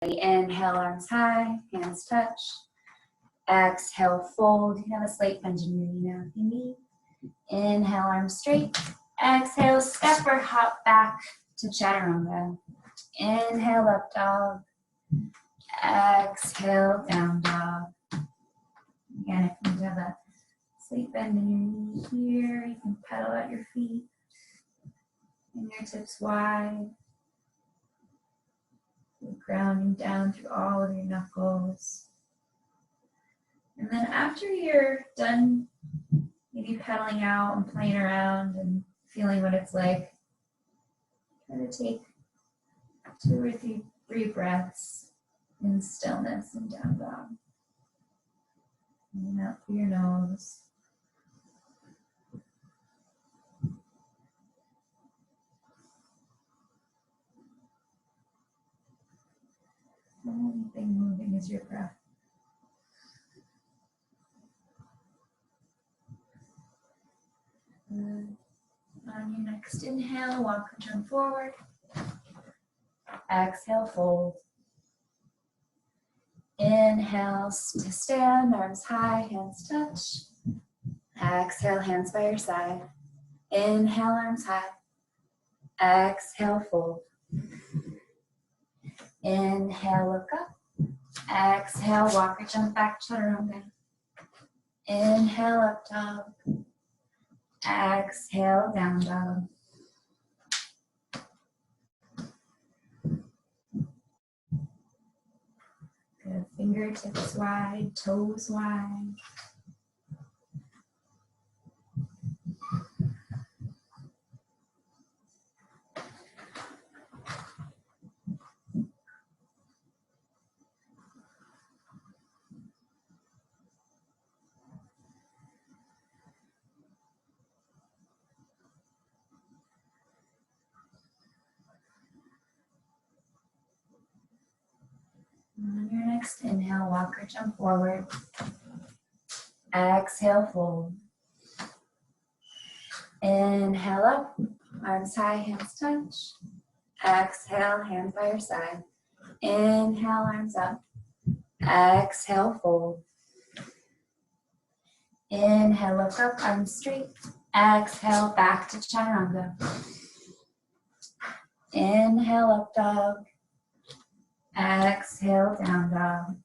Inhale, arms high, hands touch. Exhale, fold. You can have a slight bend in your knee now if you need. Inhale, arms straight. Exhale, step or hop back to Chaturanga. Inhale, up dog. Exhale, down dog. Again, if you have a slight bend in your knee here, you can pedal at your feet. Fingertips wide. Grounding down through all of your knuckles. And then after you're done, maybe pedaling out and playing around and feeling what it's like, try to take 2 or 3 breaths in stillness and down dog. And out through your nose. The only thing moving is your breath. Good. On your next inhale, walk or turn forward. Exhale, fold. Inhale to stand, arms high, hands touch. Exhale, hands by your side. Inhale, arms high. Exhale, fold. Inhale, look up. Exhale, walk or jump back, Chaturanga. Inhale, up dog. Exhale, down dog. Good. Fingertips wide, toes wide. On your next inhale, walk or jump forward. Exhale, fold. Inhale up, arms high, hands touch. Exhale, hands by your side. Inhale, arms up. Exhale, fold. Inhale, look up, arms straight. Exhale, back to Chaturanga. Inhale, up dog. Exhale, down dog.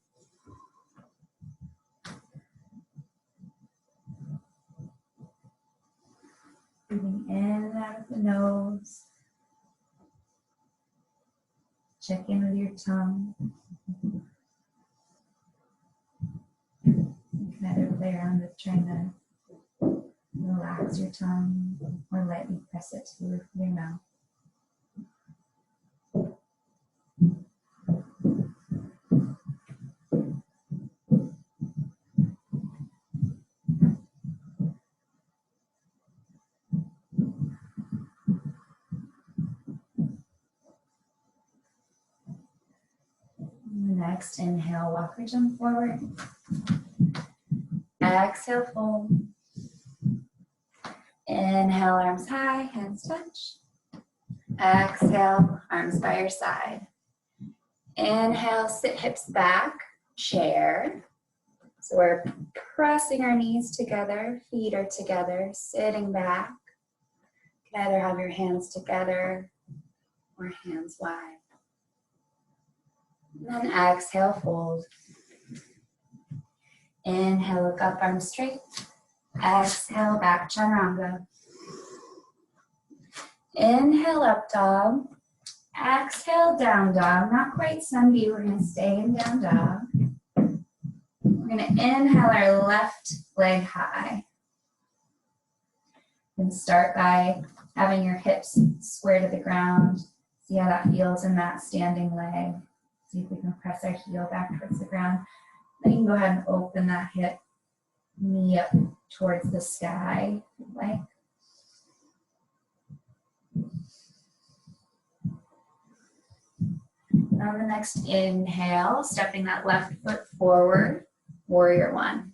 Breathing in and out of the nose. Check in with your tongue. You can either play around with trying to relax your tongue or lightly press it to the roof of your mouth. Next, inhale, walk or jump forward. Exhale, fold. Inhale, arms high, hands touch. Exhale, arms by your side. Inhale, sit hips back, chair. So we're pressing our knees together, feet are together, sitting back. You can either have your hands together or hands wide. And then exhale, fold. Inhale, look up, arms straight. Exhale, back Chaturanga. Inhale, up dog. Exhale, down dog. Not quite sunbeam, we're going to stay in down dog. We're going to inhale our left leg high. And start by having your hips square to the ground. See how that feels in that standing leg. See if we can press our heel back towards the ground. Then you can go ahead and open that hip, knee up towards the sky, if you'd like. On the next inhale, stepping that left foot forward, warrior one.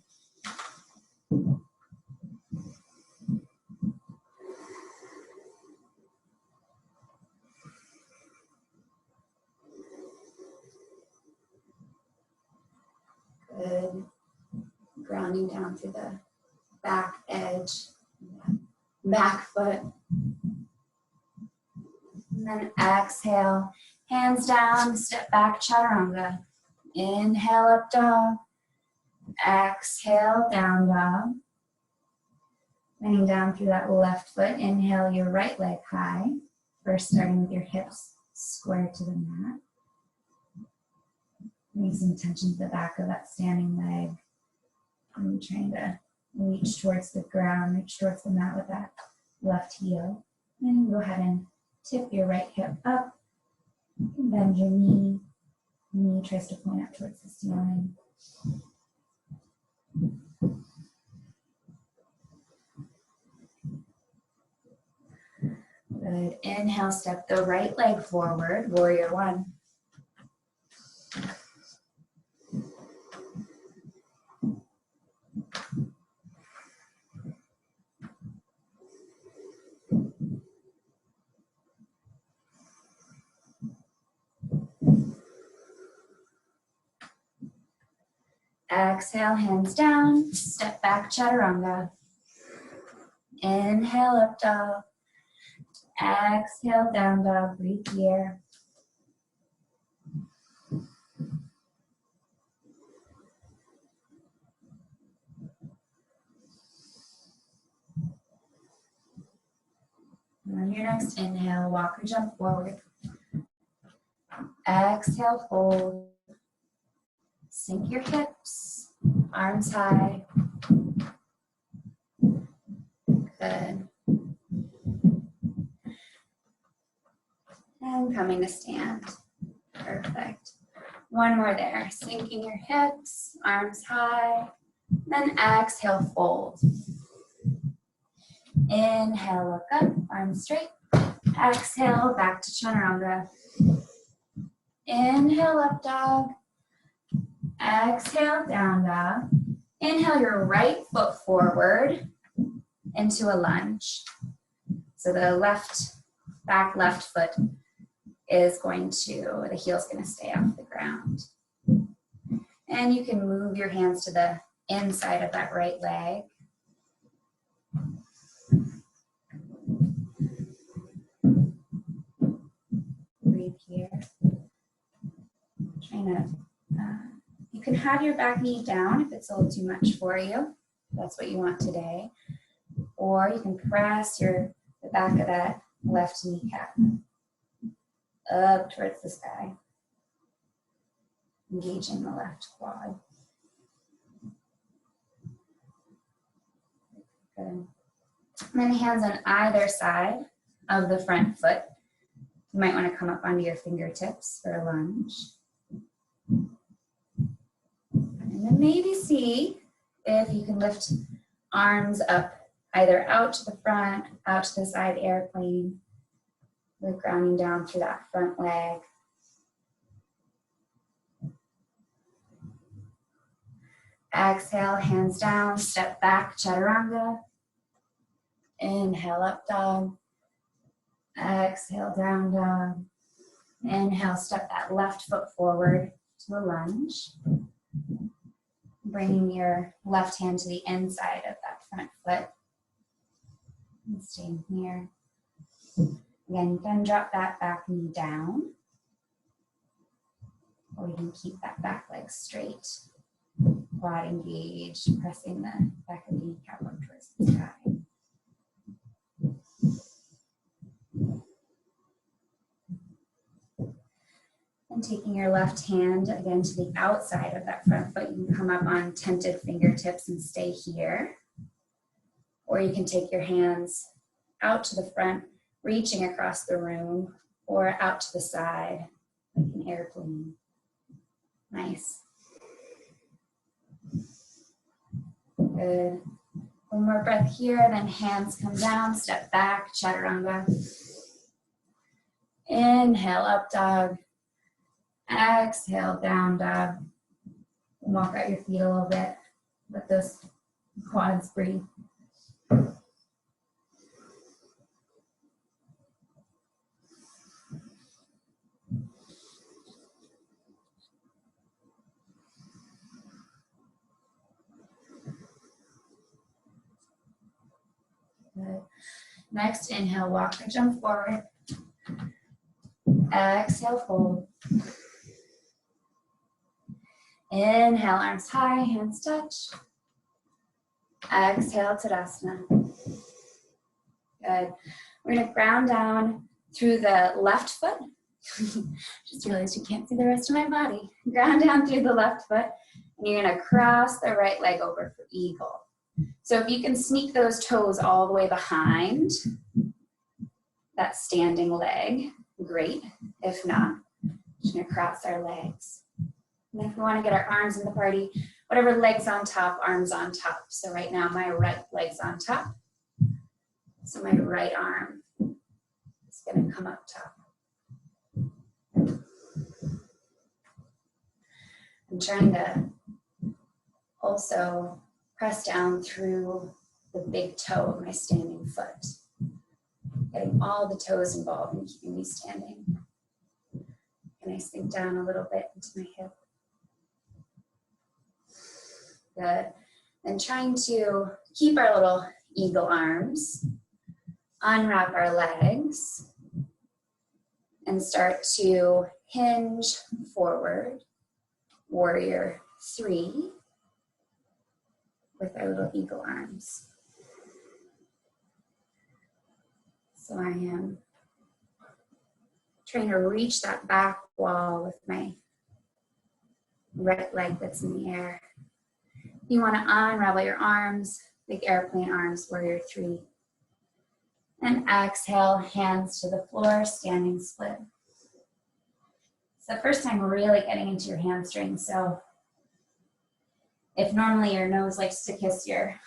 Good. Grounding down through the back edge, back foot. And then exhale, hands down, step back, chaturanga. Inhale, up dog. Exhale, down dog. Laying down through that left foot. Inhale your right leg high. First starting with your hips square to the mat. Bring some tension to the back of that standing leg. And trying to reach towards the ground, reach towards the mat with that left heel. And go ahead and tip your right hip up. Bend your knee. Knee tries to point up towards the ceiling. Good. Inhale, step the right leg forward, warrior one. Exhale, hands down, step back, chaturanga. Inhale, up dog. Exhale, down dog, breathe here. On your next inhale, walk or jump forward. Exhale, fold. Sink your hips, arms high. Good. And coming to stand. Perfect. One more there. Sinking your hips, arms high. Then exhale, fold. Inhale, look up, arms straight. Exhale, back to chaturanga. Inhale, up dog. Exhale, down dog. Inhale your right foot forward into a lunge. So the back left foot is going to, the heel's going to stay off the ground. And you can move your hands to the inside of that right leg. Breathe here. Trying to, you can have your back knee down if it's a little too much for you. If that's what you want today. Or you can press the back of that left kneecap up towards the sky. Engaging the left quad. Good. And then hands on either side of the front foot. You might want to come up onto your fingertips for a lunge. And then maybe see if you can lift arms up, either out to the front, out to the side, airplane. We're grounding down through that front leg. Exhale, hands down, step back, chaturanga. Inhale, up dog. Exhale, down dog. Inhale, step that left foot forward to a lunge. Bringing your left hand to the inside of that front foot. And staying here. Again, you can drop that back knee down. Or you can keep that back leg straight. Quad engaged, pressing the back of the kneecap up towards the sky. And taking your left hand again to the outside of that front foot, you can come up on tented fingertips and stay here. Or you can take your hands out to the front, reaching across the room, or out to the side, like an airplane. Nice. Good. One more breath here, then hands come down, step back, chaturanga. Inhale, up dog. Exhale, down dog. Walk out your feet a little bit. Let those quads breathe. Next, inhale, walk or jump forward. Exhale, fold. Inhale, arms high, hands touch. Exhale, Tadasana. Good. We're gonna ground down through the left foot. Just realized you can't see the rest of my body. Ground down through the left foot, and you're gonna cross the right leg over for eagle. So if you can sneak those toes all the way behind that standing leg, great. If not, just gonna cross our legs. And if we wanna get our arms in the party, whatever leg's on top, arms on top. So right now my right leg's on top. So my right arm is gonna come up top. I'm trying to also press down through the big toe of my standing foot. Getting all the toes involved in keeping me standing. And I sink down a little bit into my hip. Good. And trying to keep our little eagle arms, unwrap our legs, and start to hinge forward, warrior 3, with our little eagle arms. So I am trying to reach that back wall with my right leg that's in the air. You want to unravel your arms, big airplane arms, warrior 3. And exhale, hands to the floor, standing split. It's the first time really getting into your hamstrings, so if normally your nose likes to kiss your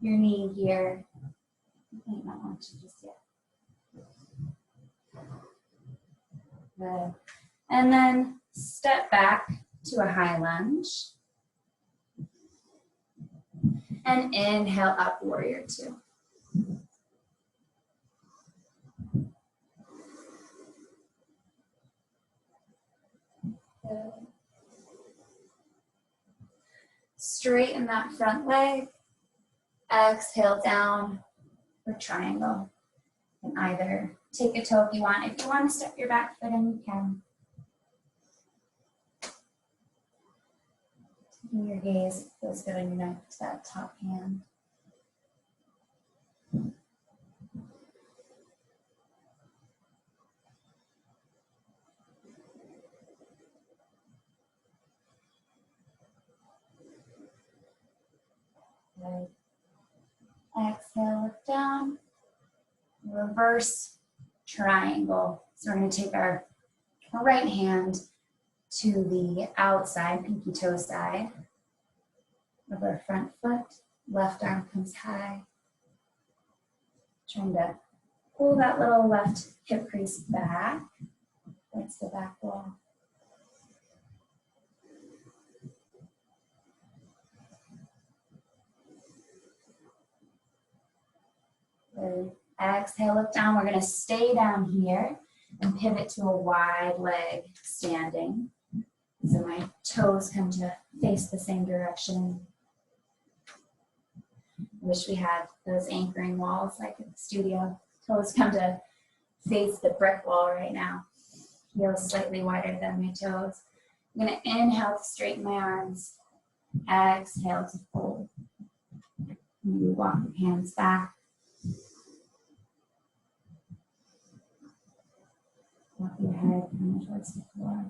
knee here, you might not want to just yet. Good. And then step back to a high lunge. And inhale up, warrior 2. Good. Straighten that front leg. Exhale down for triangle. And either take a toe if you want. If you want to step your back foot in, you can. Taking your gaze, it feels good on your neck to that top hand. Good. Exhale, look down. Reverse triangle. So we're going to take our right hand to the outside, pinky toe side of our front foot. Left arm comes high. Trying to pull that little left hip crease back. That's the back wall. Good. Exhale, look down. We're going to stay down here and pivot to a wide leg standing. So my toes come to face the same direction. Wish we had those anchoring walls like at the studio. Toes come to face the brick wall right now. Heels slightly wider than my toes. I'm going to inhale to straighten my arms. Exhale to fold. Maybe walk your hands back. Walk your head kind of towards the floor.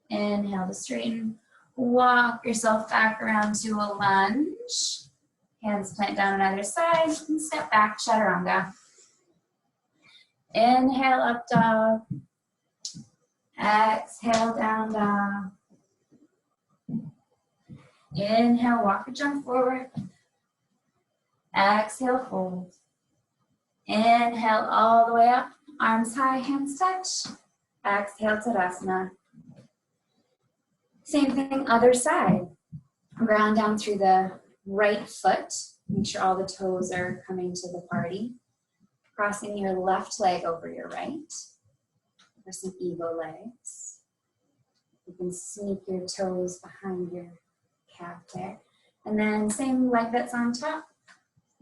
Inhale to straighten. Walk yourself back around to a lunge. Hands plant down on either side and step back, Chaturanga. Inhale, up dog. Exhale, down dog. Inhale, walk or jump forward. Exhale, fold. Inhale all the way up. Arms high, hands touch. Exhale, Tadasana. Same thing, other side. Ground down through the right foot. Make sure all the toes are coming to the party. Crossing your left leg over your right for some eagle legs. You can sneak your toes behind your calf there. And then same leg that's on top,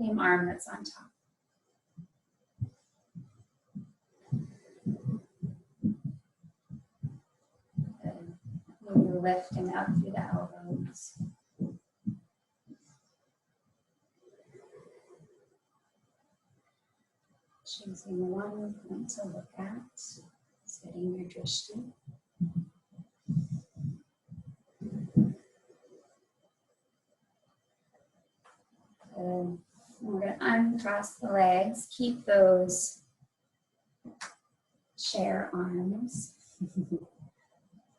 same arm that's on top. Good. Maybe lifting up through the elbows. Choosing one point to look at, setting your drishti. Good. We're going to uncross the legs. Keep those chair arms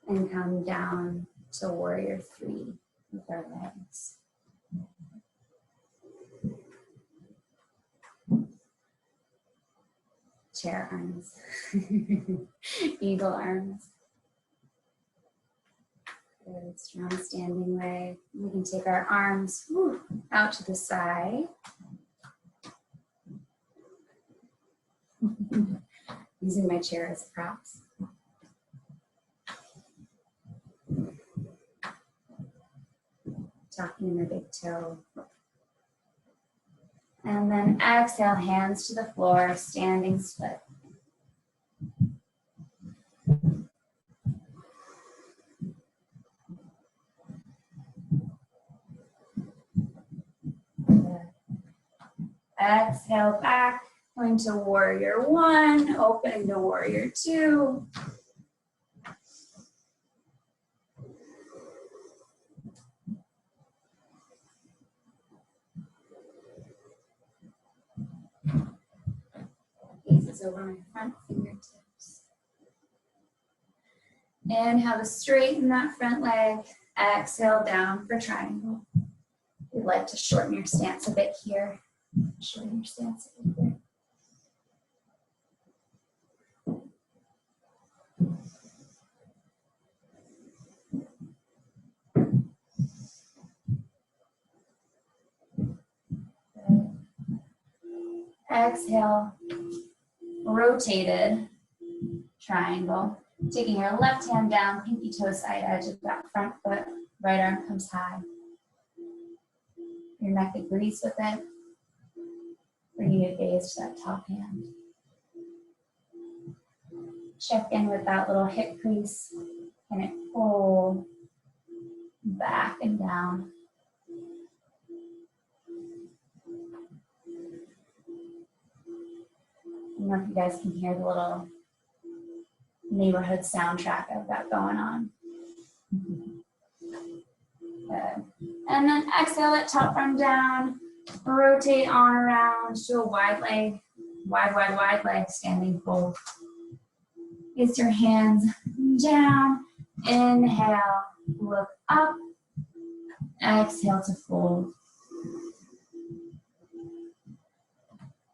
and come down to warrior three with our legs. Chair arms, eagle arms. Good, strong standing leg. We can take our arms out to the side. Using my chair as props. Tucking in the big toe. And then exhale, hands to the floor, standing split. Exhale back, going to warrior one, open to warrior two. Gaze over my front fingertips. Inhale to straighten that front leg. Exhale down for triangle. You'd like to shorten your stance a bit here. Shorten your stance a bit here. Good. Exhale, rotated triangle. Taking your left hand down, pinky toe side edge of that front foot. Right arm comes high. Your neck agrees with it. Bringing your gaze to that top hand. Check in with that little hip crease. Can it pull back and down? I don't know if you guys can hear the little neighborhood soundtrack I've got going on. Good. And then exhale, let top arm down. Rotate on around to a wide leg, wide leg, standing fold. Place your hands down. Inhale, look up. Exhale to fold.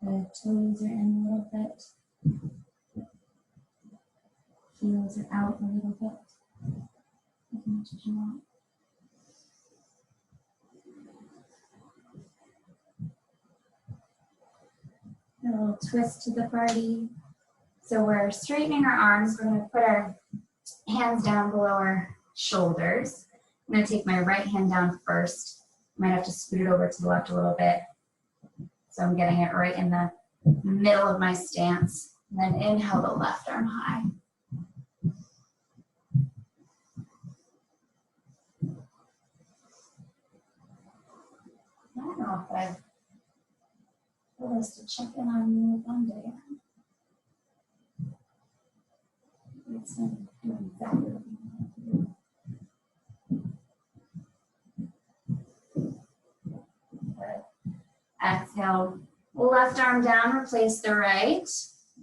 The toes are in a little bit. Heels are out a little bit. As much as you want. A little twist to the party. So we're straightening our arms. We're going to put our hands down below our shoulders. I'm going to take my right hand down first. I might have to scoot it over to the left a little bit. So I'm getting it right in the middle of my stance. And then inhale the left arm high. I don't know if I've told to check in on you with Lunge. It's doing exactly what you want to do. Good. Exhale, left arm down, replace the right.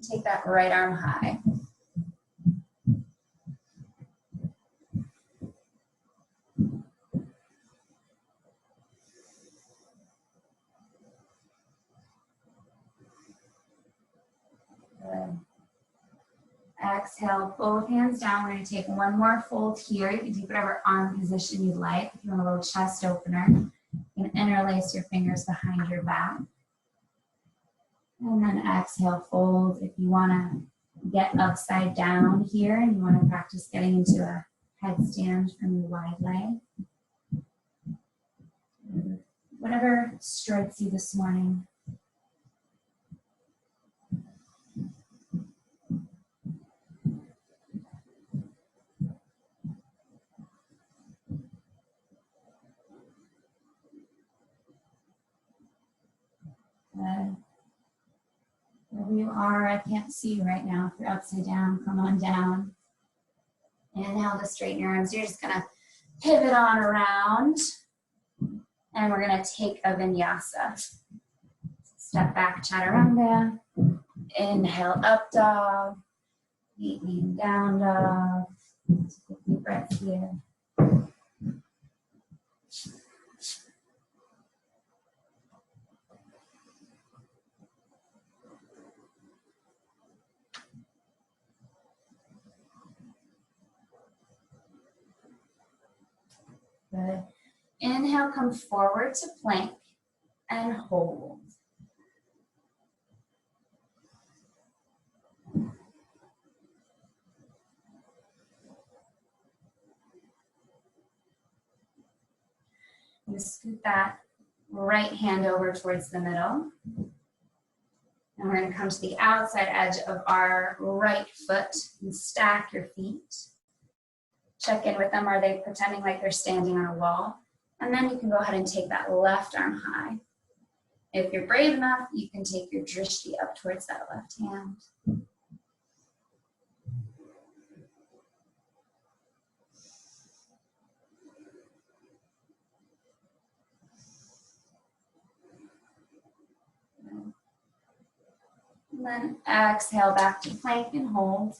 Take that right arm high. Good. Exhale, both hands down. We're going to take one more fold here. You can take whatever arm position you'd like. If you want a little chest opener, You can interlace your fingers behind your back. And then exhale, fold. If you want to get upside down here and you want to practice getting into a headstand from your wide leg. Whatever strikes you this morning. Good. Wherever you are, I can't see you right now. If you're upside down, come on down. Inhale to straighten your arms. You're just going to pivot on around. And we're going to take a vinyasa. Step back, chaturanga. Inhale, up dog. Lean down dog. Take a deep breath here. Good. Inhale, come forward to plank and hold. You scoot that right hand over towards the middle. And we're going to come to the outside edge of our right foot and stack your feet. Check in with them. Are they pretending like they're standing on a wall? And then you can go ahead and take that left arm high. If you're brave enough, you can take your drishti up towards that left hand. And then exhale back to plank and hold.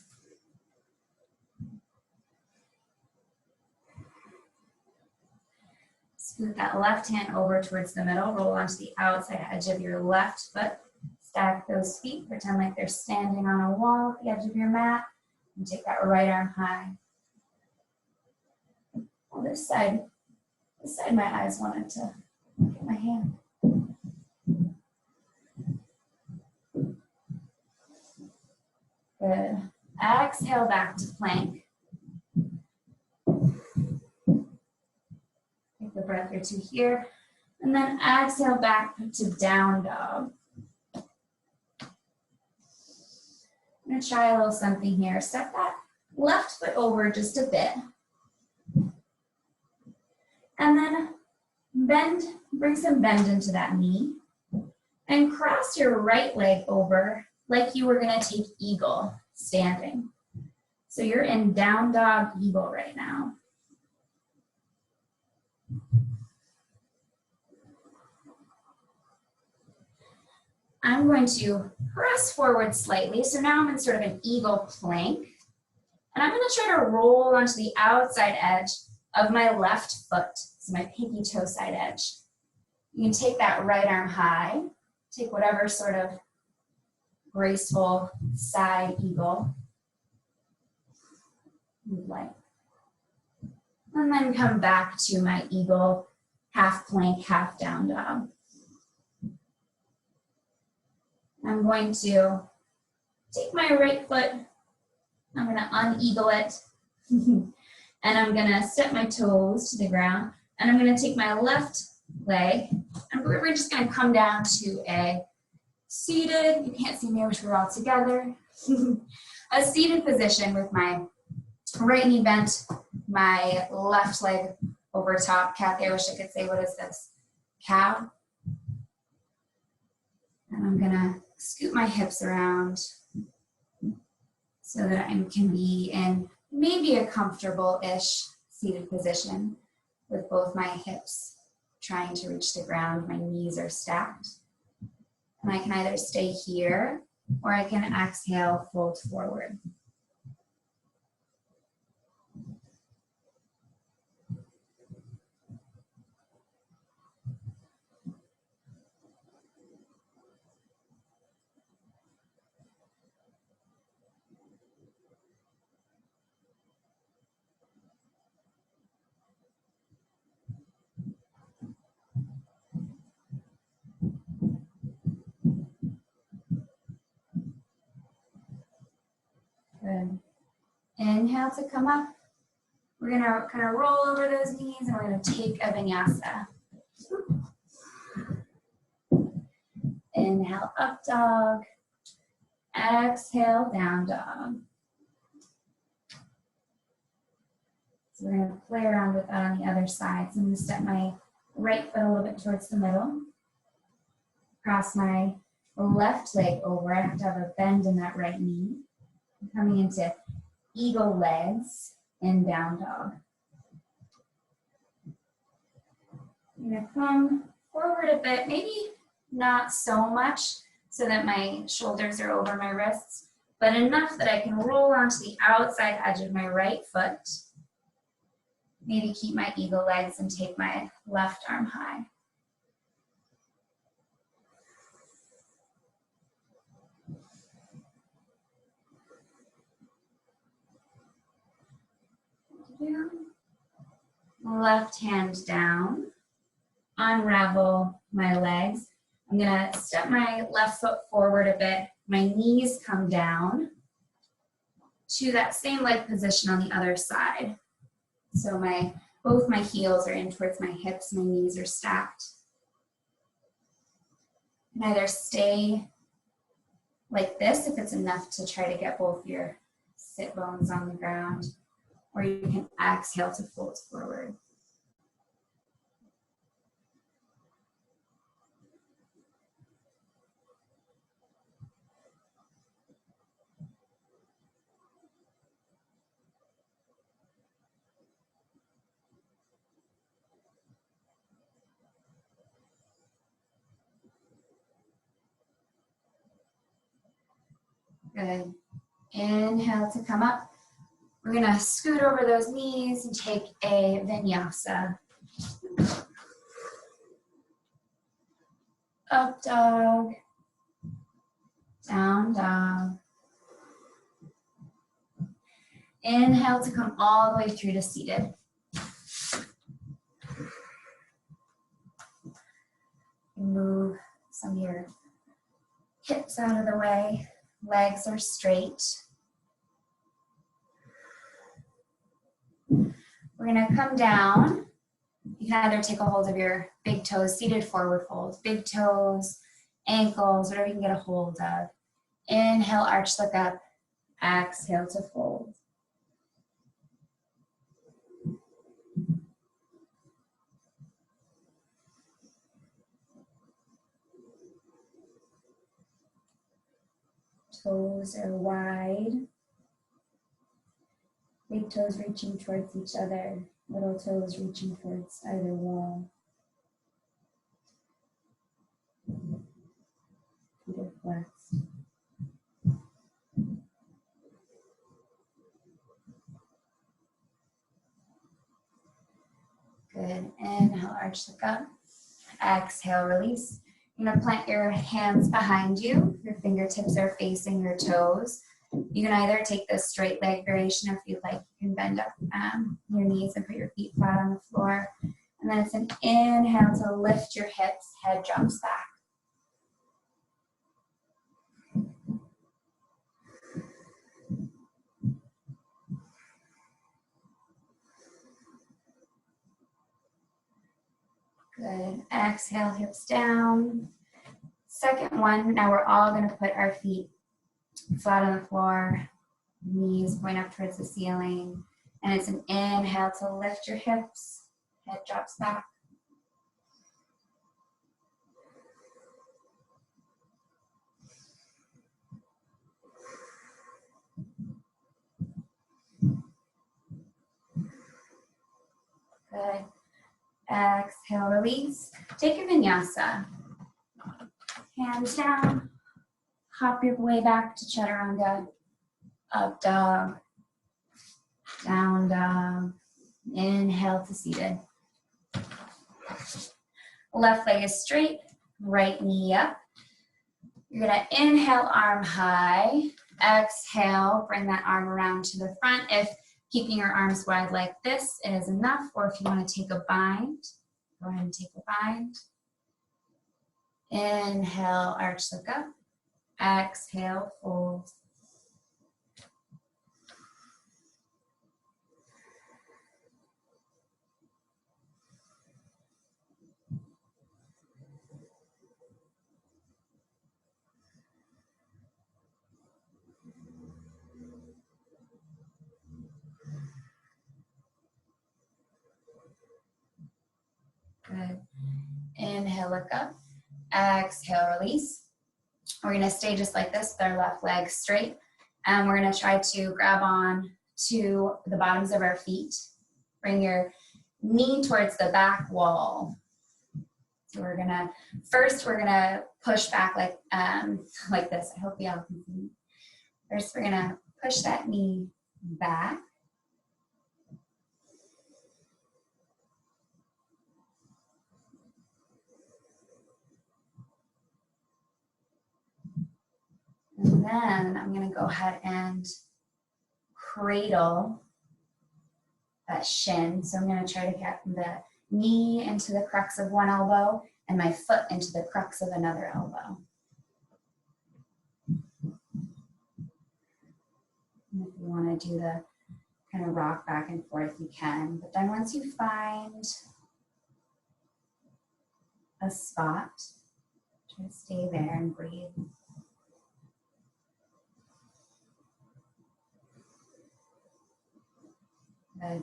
Scoot that left hand over towards the middle. Roll onto the outside edge of your left foot. Stack those feet. Pretend like they're standing on a wall at the edge of your mat. And take that right arm high. On this side my eyes wanted to look at my hand. Good. Exhale back to plank. Take a breath or two here. And then exhale back to down dog. I'm going to try a little something here. Step that left foot over just a bit. And then bend, bring some bend into that knee. And cross your right leg over like you were going to take eagle standing. So you're in down dog eagle right now. I'm going to press forward slightly. So now I'm in sort of an eagle plank. And I'm going to try to roll onto the outside edge of my left foot. So my pinky toe side edge. You can take that right arm high. Take whatever sort of graceful side eagle you'd like. And then come back to my eagle, half plank, half down dog. I'm going to take my right foot, I'm going to uneagle it, and I'm going to step my toes to the ground, and I'm going to take my left leg, and we're just going to come down to a seated, you can't see me, I wish we were all together, a seated position with my right knee bent, my left leg over top. Kathy, I wish I could say, what is this? Cow. And I'm gonna scoot my hips around so that I can be in maybe a comfortable-ish seated position with both my hips trying to reach the ground. My knees are stacked. And I can either stay here or I can exhale, fold forward. Inhale to come up. We're gonna kind of roll over those knees and we're gonna take a vinyasa. Inhale, up dog. Exhale, down dog. So we're gonna play around with that on the other side. So I'm gonna step my right foot a little bit towards the middle. Cross my left leg over. I have to have a bend in that right knee. I'm coming into eagle legs and down dog. I'm gonna come forward a bit, maybe not so much so that my shoulders are over my wrists, but enough that I can roll onto the outside edge of my right foot. Maybe keep my eagle legs and take my left arm high. Left hand down, unravel my legs. I'm gonna step my left foot forward a bit. My knees come down to that same leg position on the other side. So both my heels are in towards my hips, my knees are stacked. You can either stay like this if it's enough to try to get both your sit bones on the ground, or you can exhale to fold forward. Good. Inhale to come up. We're gonna scoot over those knees and take a vinyasa. Up dog, down dog. Inhale to come all the way through to seated. Move some of your hips out of the way. Legs are straight. We're gonna come down. You can either take a hold of your big toes, seated forward fold, big toes, ankles, whatever you can get a hold of. Inhale, arch, look up. Exhale to fold. Toes are wide. Big toes reaching towards each other. Little toes reaching towards either wall. Feet are flexed. Good. Inhale, arch, look up. Exhale, release. You're going to plant your hands behind you. Your fingertips are facing your toes. You can either take this straight leg variation if you'd like. You can bend up your knees and put your feet flat on the floor. And then it's an inhale to lift your hips, head drops back. Good. Exhale, hips down. Second one, now we're all going to put our feet flat on the floor, knees point up towards the ceiling. And it's an inhale to lift your hips, head drops back. Good. Exhale, release. Take a vinyasa. Hands down. Hop your way back to Chaturanga. Up dog. Down dog. Inhale to seated. Left leg is straight. Right knee up. You're going to inhale, arm high. Exhale, bring that arm around to the front. If keeping your arms wide like this is enough, or if you want to take a bind, go ahead and take a bind. Inhale, arch, look up. Exhale, fold. Good. Inhale, look up. Exhale, release. We're going to stay just like this with our left leg straight. And we're going to try to grab on to the bottoms of our feet. Bring your knee towards the back wall. So we're going to, first we're going to push back like this. I hope y'all can see me. First we're going to push that knee back. And then I'm going to go ahead and cradle that shin. So I'm going to try to get the knee into the crux of one elbow and my foot into the crux of another elbow. And if you want to do the kind of rock back and forth, you can. But then once you find a spot, try to stay there and breathe. Good.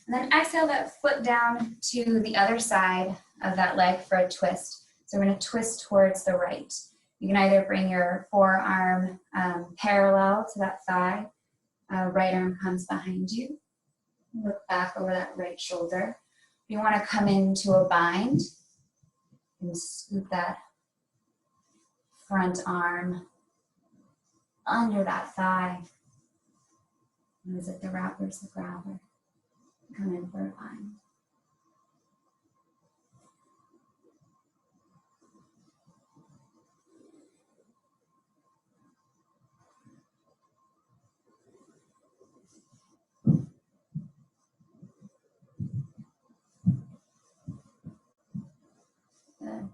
And then exhale that foot down to the other side of that leg for a twist. So we're going to twist towards the right. You can either bring your forearm parallel to that thigh. Right arm comes behind you. Look back over that right shoulder. If you want to come into a bind, and scoop that front arm under that thigh. Is it the wrapper's the grabber? Come in for a bind. Good.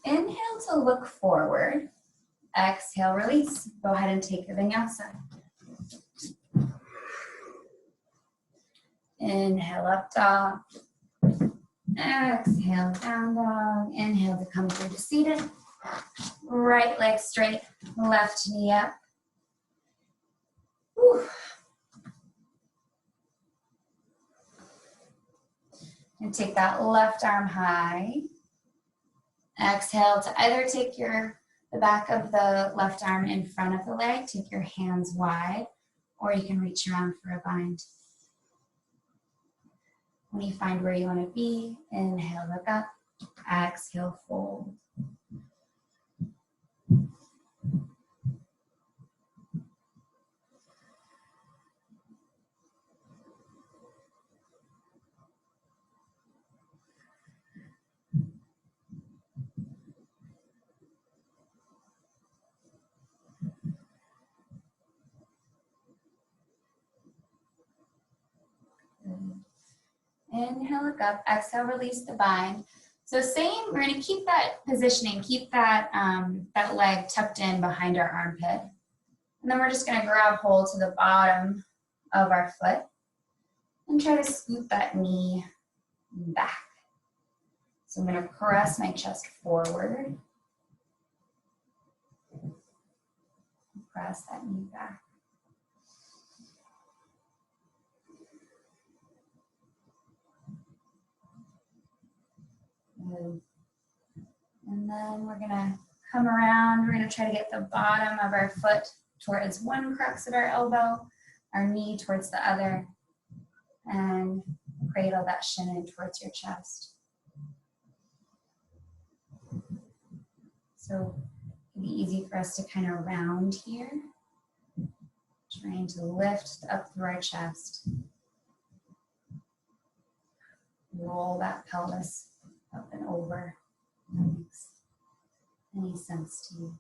Inhale to look forward. Exhale, release. Go ahead and take your vinyasa. Inhale, up dog. Exhale, down dog. Inhale to come through to seated. Right leg straight, left knee up. Whew. And take that left arm high. Exhale to either take the back of the left arm in front of the leg, take your hands wide, or you can reach around for a bind. When you find where you want to be, inhale, look up. Exhale, fold. Inhale, look up. Exhale, release the bind. So same, we're going to keep that positioning, keep that, that leg tucked in behind our armpit. And then we're just going to grab hold to the bottom of our foot and try to scoot that knee back. So I'm going to press my chest forward. Press that knee back. Good. And then we're going to come around. We're going to try to get the bottom of our foot towards one crux of our elbow, our knee towards the other, and cradle that shin in towards your chest. So it'll be easy for us to kind of round here, trying to lift up through our chest. Roll that pelvis up and over. If that makes any sense to you.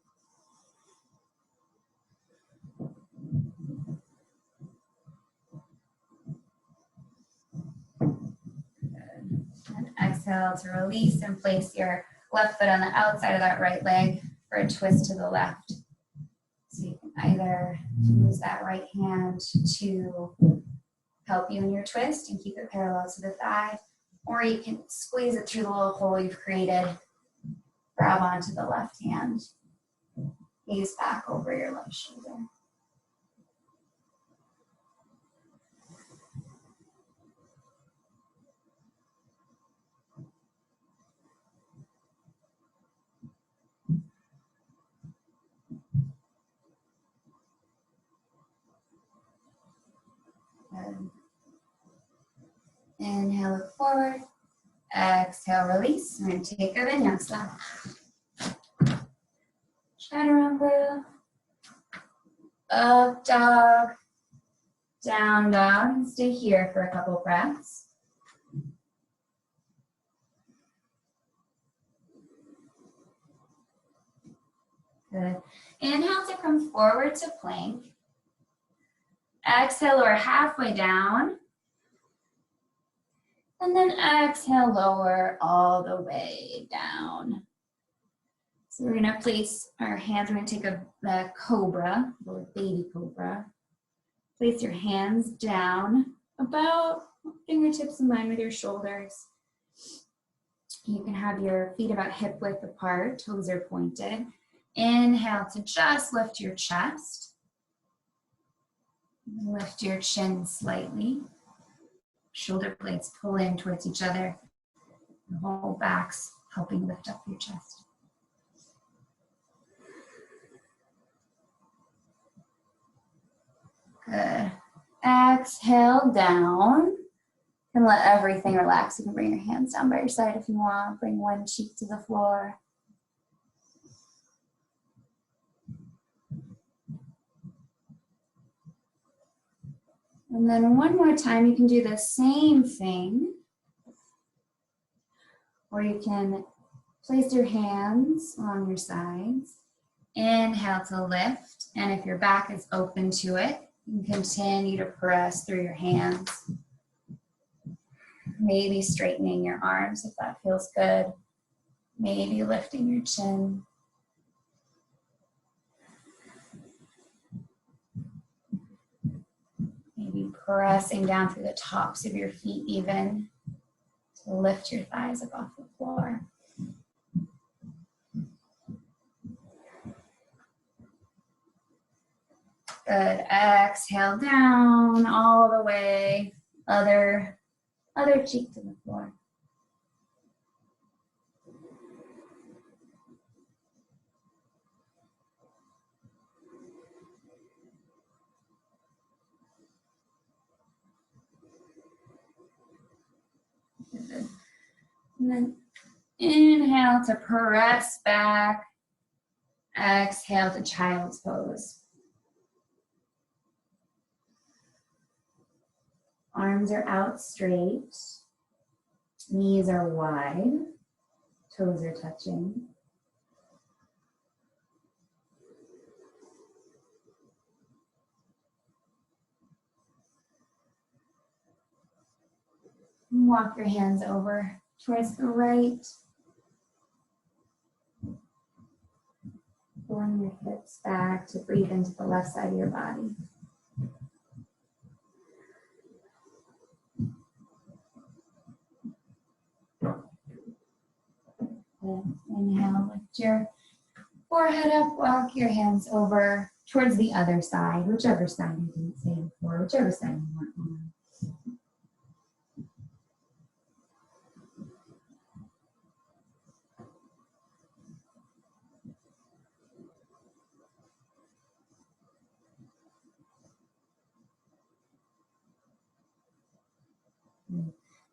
Good. And exhale to release and place your left foot on the outside of that right leg for a twist to the left. So you can either use that right hand to help you in your twist and keep it parallel to the thigh, or you can squeeze it through the little hole you've created, grab onto the left hand, gaze back over your left shoulder. Inhale, look forward. Exhale, release. We're going to take a Vinyasa. Chaturanga. Up dog. Down dog. And stay here for a couple breaths. Good. Inhale to come forward to plank. Exhale, lower halfway down. And then exhale, lower all the way down. So we're gonna place our hands, we're gonna take a cobra, or baby cobra. Place your hands down about fingertips in line with your shoulders. You can have your feet about hip width apart, toes are pointed. Inhale to just lift your chest. Lift your chin slightly. Shoulder blades pull in towards each other. The whole back's helping lift up your chest. Good. Exhale down. And let everything relax. You can bring your hands down by your side if you want. Bring one cheek to the floor. And then one more time, you can do the same thing. Or you can place your hands along your sides. Inhale to lift. And if your back is open to it, you can continue to press through your hands. Maybe straightening your arms if that feels good. Maybe lifting your chin. Maybe pressing down through the tops of your feet even to lift your thighs up off the floor. Good. Exhale down all the way. Other cheek to the floor. Good. And then inhale to press back. Exhale to child's pose. Arms are out straight. Knees are wide. Toes are touching. Walk your hands over towards the right. Pulling your hips back to breathe into the left side of your body. Inhale, lift your forehead up, walk your hands over towards the other side, whichever side you didn't say before, whichever side you want on.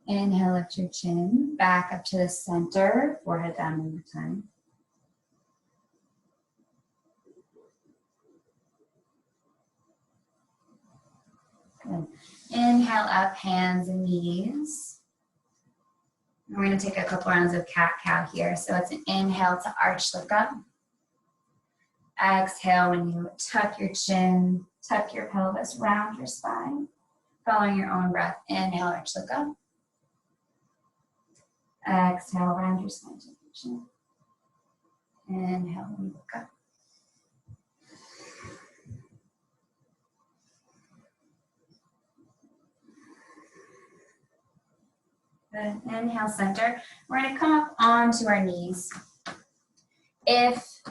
Inhale, lift your chin back up to the center, forehead down one more time. Good. Inhale up, hands and knees. And we're going to take a couple rounds of cat-cow here. So it's an inhale to arch, look up. Exhale when you tuck your chin, tuck your pelvis, round your spine. Following your own breath, inhale, arch, look up. Exhale, round your spine to your chin. Inhale, when you look up. Good. Inhale, center. We're going to come up onto our knees. If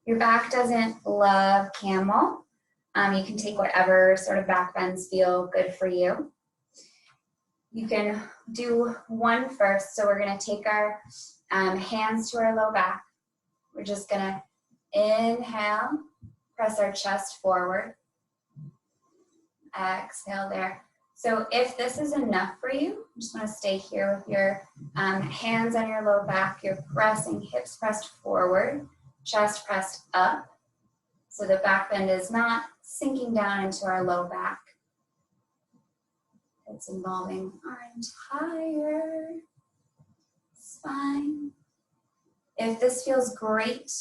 your back doesn't love camel, you can take whatever sort of back bends feel good for you. You can do one first. So we're going to take our hands to our low back. We're just going to inhale, press our chest forward. Exhale there. So if this is enough for you, you just want to stay here with your hands on your low back. You're pressing, hips pressed forward, chest pressed up. So the back bend is not sinking down into our low back. It's involving our entire spine. If this feels great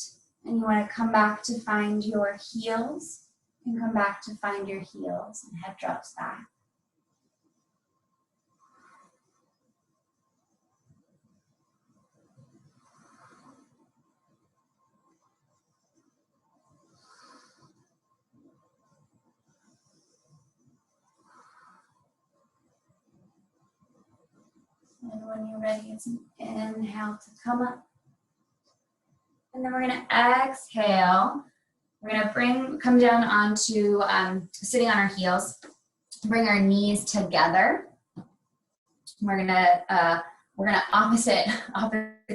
and you want to come back to find your heels, you can come back to find your heels and head drops back. And when you're ready, it's an inhale to come up. And then we're going to exhale. We're going to come down onto sitting on our heels. Bring our knees together. We're going to opposite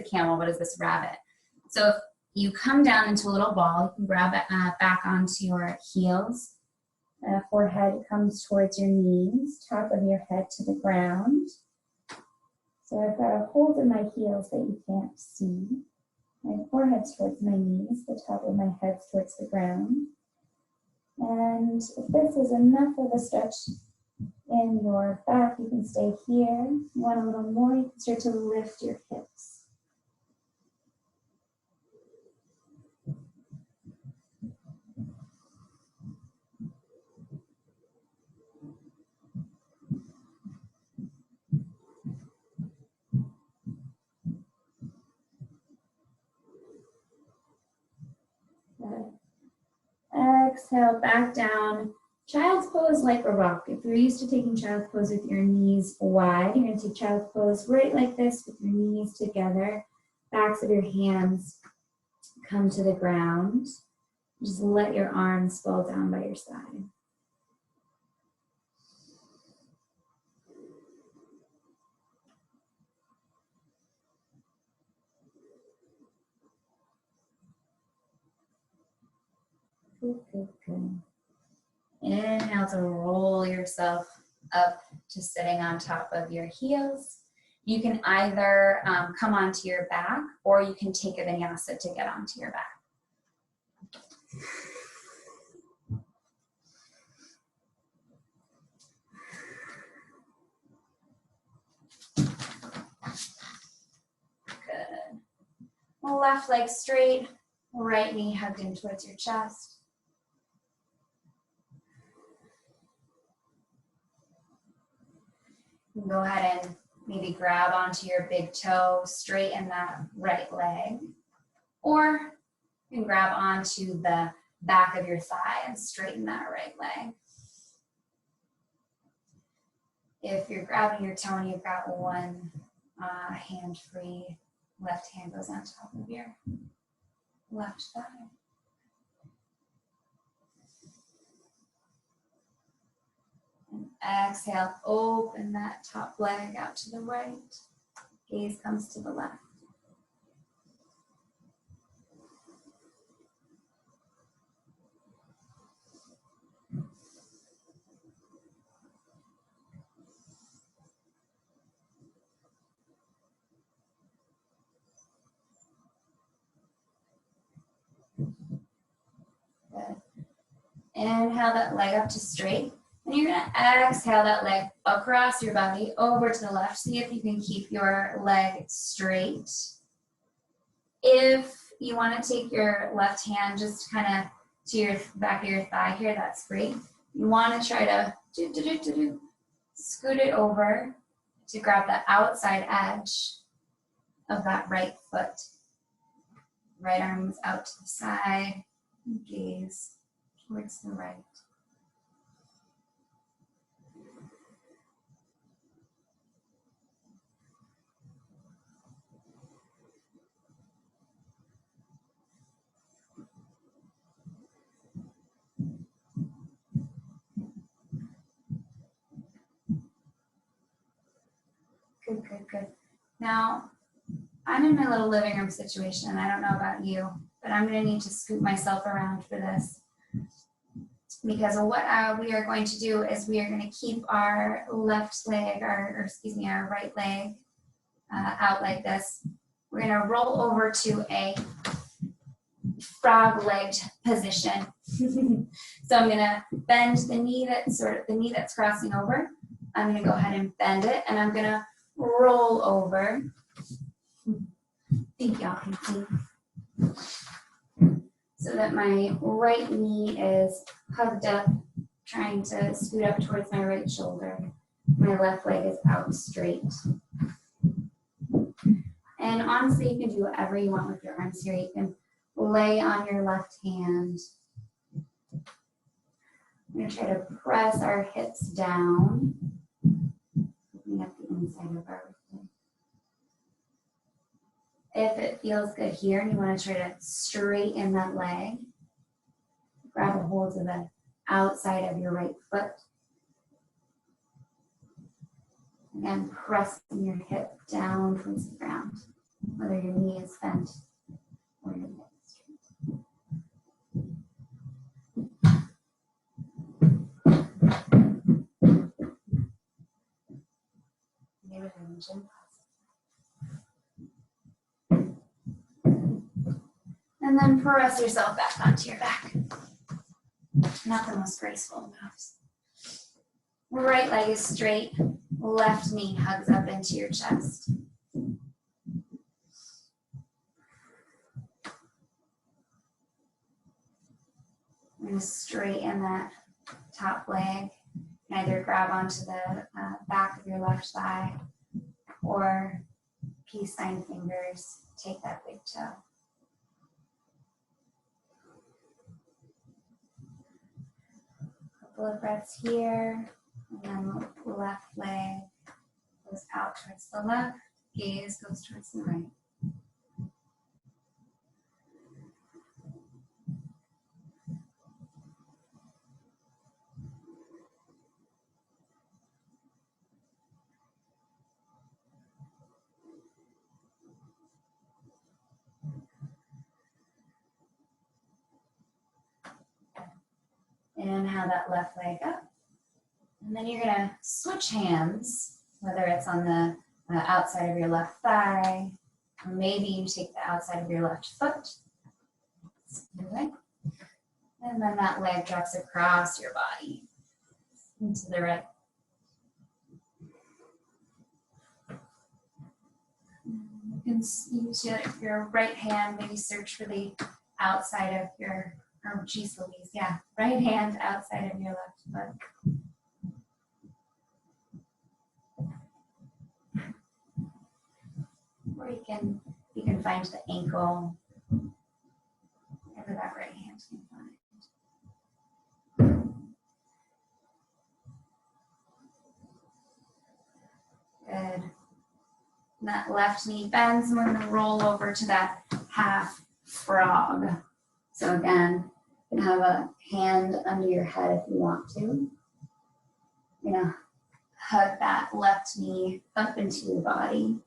camel. What is this? Rabbit. So if you come down into a little ball, you can grab back onto your heels. Forehead comes towards your knees, top of your head to the ground. So I've got a hold of my heels that you can't see. My forehead's towards my knees, the top of my head's towards the ground. And if this is enough of a stretch in your back, you can stay here. If you want a little more, you can start to lift your hips. Exhale, back down. Child's pose like a rock. If you're used to taking child's pose with your knees wide, you're going to take child's pose right like this with your knees together. Backs of your hands come to the ground. Just let your arms fall down by your side. Good, good, good. Inhale to roll yourself up to sitting on top of your heels. You can either come onto your back or you can take a vinyasa to get onto your back. Good. Left leg straight, right knee hugged in towards your chest. Go ahead and maybe grab onto your big toe, straighten that right leg. Or you can grab onto the back of your thigh and straighten that right leg. If you're grabbing your toe and you've got one hand free, left hand goes on top of your left thigh. And exhale, open that top leg out to the right. Gaze comes to the left. Good. Inhale that leg up to straight. And you're going to exhale that leg across your body over to the left. See if you can keep your leg straight. If you want to take your left hand just kind of to your back of your thigh here, that's great. You want to try to scoot it over to grab the outside edge of that right foot. Right arm is out to the side. Gaze towards the right. Good, good, good. Now, I'm in my little living room situation. I don't know about you, but I'm going to need to scoot myself around for this. because what we are going to do is we are going to keep our left leg, our right leg out like this. We're going to roll over to a frog-legged position. So I'm going to bend the knee that's crossing over. I'm going to go ahead and bend it, and I'm going to roll over. I think y'all can see. So that my right knee is hugged up, trying to scoot up towards my right shoulder. My left leg is out straight. And honestly, you can do whatever you want with your arms here. You can lay on your left hand. We're going to try to press our hips down, opening up the inside of our leg. If it feels good here and you want to try to straighten that leg, grab a hold of the outside of your right foot. Again, pressing your hip down towards the ground, whether your knee is bent or your leg is straight. And then press yourself back onto your back. Not the most graceful moves. Right leg is straight, left knee hugs up into your chest. I'm going to straighten that top leg. Either grab onto the back of your left thigh or peace sign fingers, take that big toe. Couple of breaths here, and then left leg goes out towards the left, gaze goes towards the right. Inhale that left leg up. And then you're going to switch hands, whether it's on the outside of your left thigh, or maybe you take the outside of your left foot. And then that leg drops across your body into the right. You can use your right hand, maybe search for the outside of your, oh geez Louise, yeah, right hand outside of your left foot. Or you can find the ankle, wherever that right hand can find. Good. And that left knee bends, and we're going to roll over to that half frog. So again, you can have a hand under your head if you want to. You're going to hug that left knee up into your body,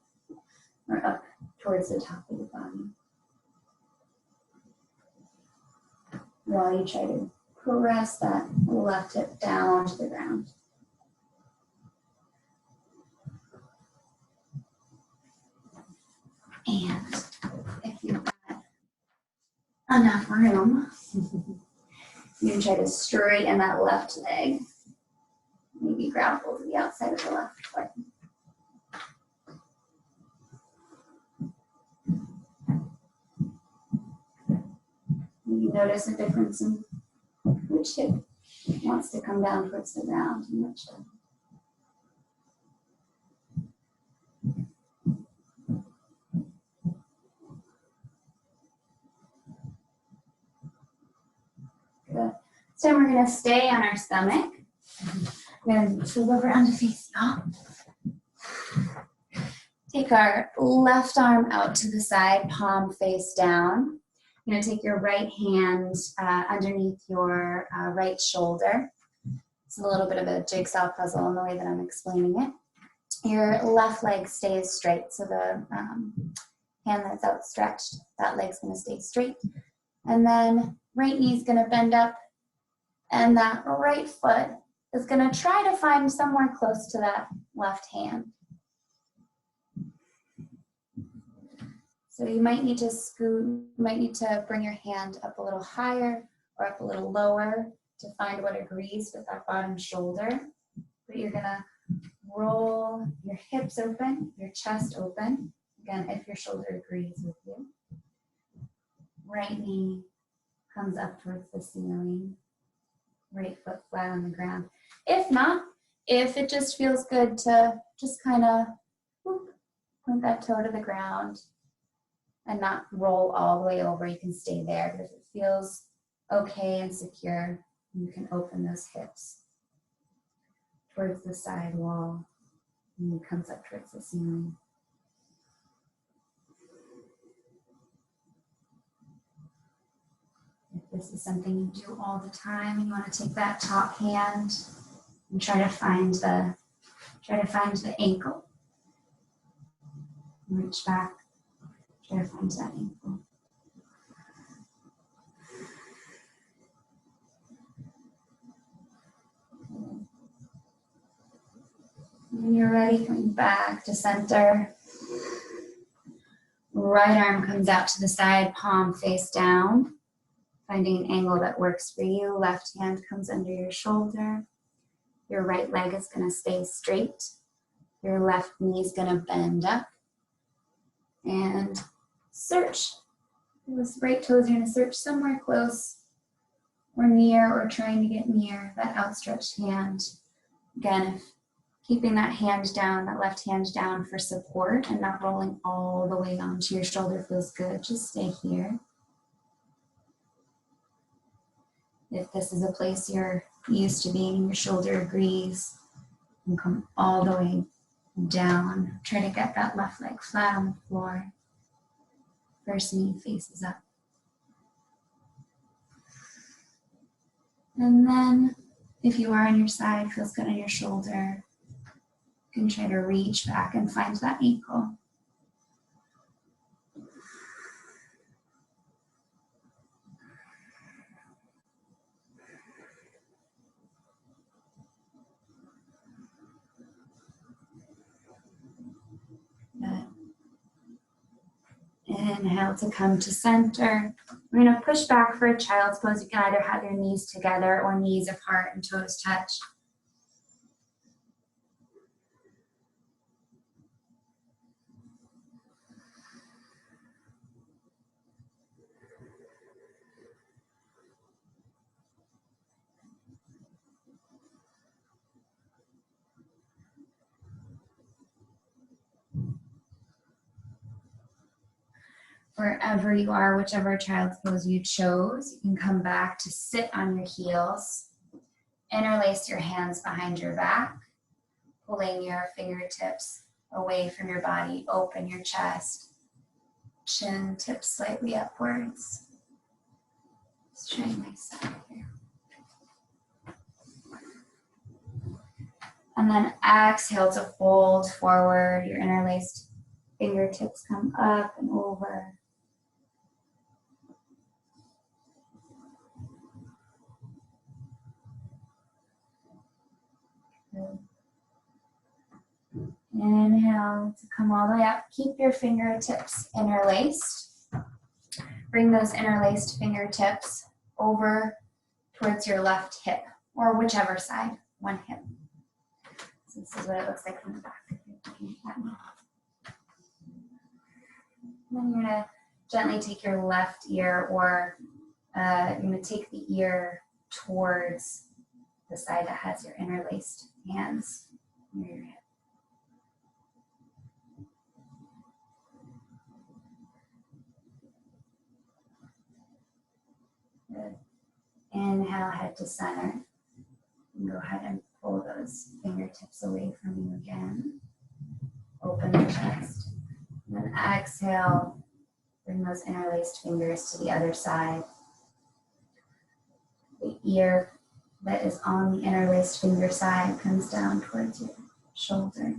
or up towards the top of the body. While you try to press that left hip down to the ground. And if you've got enough room, you can try to straighten that left leg. Maybe grab hold of the outside of the left foot. You notice a difference in which hip wants to come down towards the ground and which hip. Good. So we're going to stay on our stomach. We're going to look around to face y'all. Take our left arm out to the side, palm face down. You're going to take your right hand underneath your right shoulder. It's a little bit of a jigsaw puzzle in the way that I'm explaining it. Your left leg stays straight, so the hand that's outstretched, that leg's going to stay straight. And then right knee's going to bend up And that right foot is going to try to find somewhere close to that left hand. So you might need to bring your hand up a little higher or up a little lower to find what agrees with that bottom shoulder. But you're gonna roll your hips open, your chest open. Again, if your shoulder agrees with you. Right knee comes up towards the ceiling. Right foot flat on the ground. If not, if it just feels good to just kind of point that toe to the ground and not roll all the way over, you can stay there. But if it feels okay and secure, you can open those hips towards the side wall and it comes up towards the ceiling. If this is something you do all the time, you want to take that top hand and try to find the ankle. Reach back, try to find that ankle. When you're ready, coming back to center. Right arm comes out to the side, palm face down. Finding an angle that works for you. Left hand comes under your shoulder. Your right leg is going to stay straight. Your left knee is going to bend up. And search. Those right toes are going to search somewhere close or near or trying to get near that outstretched hand. Again, if keeping that hand down, that left hand down for support and not rolling all the way onto your shoulder feels good, just stay here. If this is a place you're used to being, your shoulder agrees, and come all the way down. Try to get that left leg flat on the floor. First knee faces up. And then, if you are on your side, feels good on your shoulder, you can try to reach back and find that ankle. Good. Inhale to come to center. We're going to push back for a child's pose. You can either have your knees together or knees apart and toes touch. Wherever you are, whichever child's pose you chose, you can come back to sit on your heels. Interlace your hands behind your back, pulling your fingertips away from your body. Open your chest. Chin tips slightly upwards. Just trying my side here. And then exhale to fold forward. Your interlaced fingertips come up and over. Good. Inhale to come all the way up. Keep your fingertips interlaced. Bring those interlaced fingertips over towards your left hip, or whichever side, one hip. So this is what it looks like from the back. Then you're going to gently take your left ear, or you're going to take the ear towards the side that has your interlaced hands near your hip. Good. Inhale, head to center. And go ahead and pull those fingertips away from you again. Open the chest. And then exhale, bring those interlaced fingers to the other side. The ear that is on the interlaced finger side comes down towards your shoulder.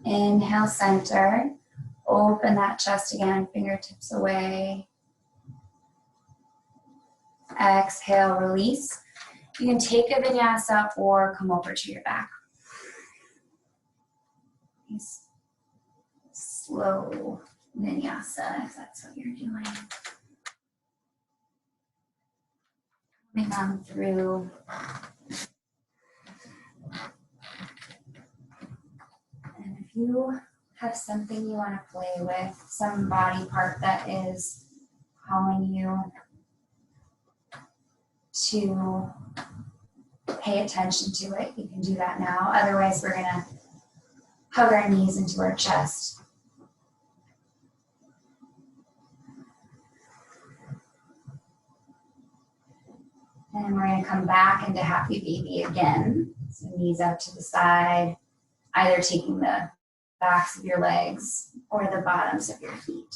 Inhale, center. Open that chest again, fingertips away. Exhale, release. You can take a vinyasa or come over to your back. Nice. Slow vinyasa, if that's what you're doing. Coming on through. And if you have something you want to play with, some body part that is calling you to pay attention to it, you can do that now. Otherwise, we're going to hug our knees into our chest. And we're going to come back into happy baby again. So knees out to the side, either taking the backs of your legs or the bottoms of your feet.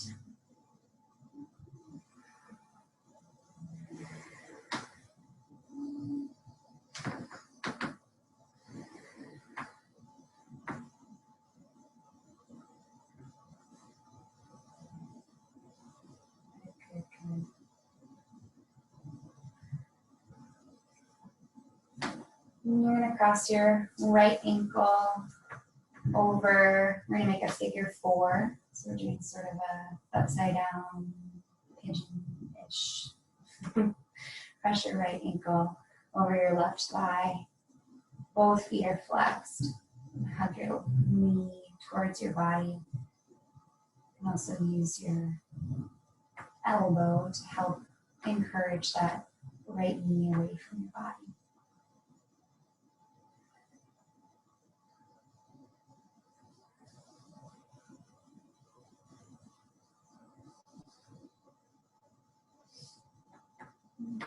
And you're going to cross your right ankle over, we're going to make a figure 4. So we're doing sort of a upside down pigeon-ish. Press your right ankle over your left thigh. Both feet are flexed. Hug your knee towards your body. You can also use your elbow to help encourage that right knee away from your body.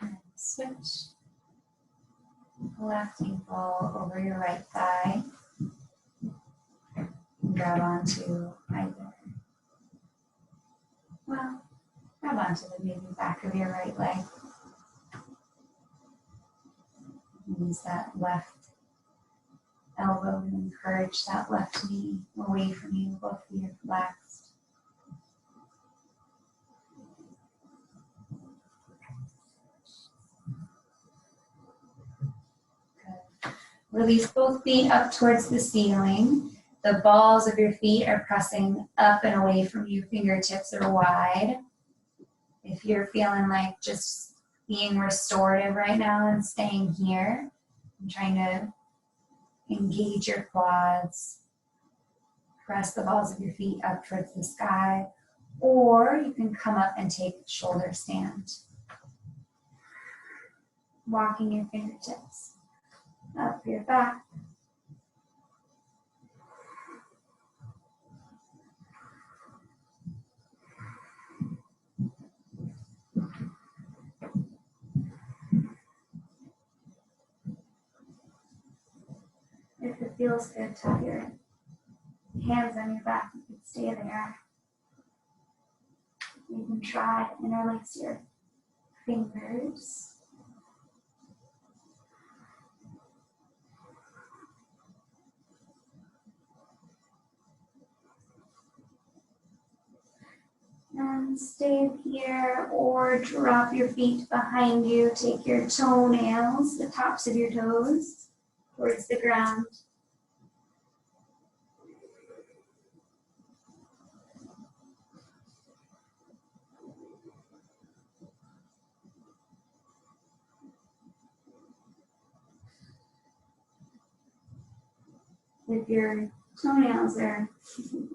And switch. Left ankle over your right thigh. Grab onto either, well, grab onto the maybe back of your right leg. Use that left elbow and encourage that left knee away from you. Both feet are flexed. Good. Release both feet up towards the ceiling. The balls of your feet are pressing up and away from you. Fingertips are wide. If you're feeling like just being restorative right now and staying here, and trying to engage your quads, press the balls of your feet up towards the sky, or you can come up and take shoulder stand. Walking your fingertips up your back. If it feels good to have your hands on your back, you can stay there. You can try to interlace your fingers. And stay here or drop your feet behind you. Take your toenails, the tops of your toes, towards the ground. If your toenails are,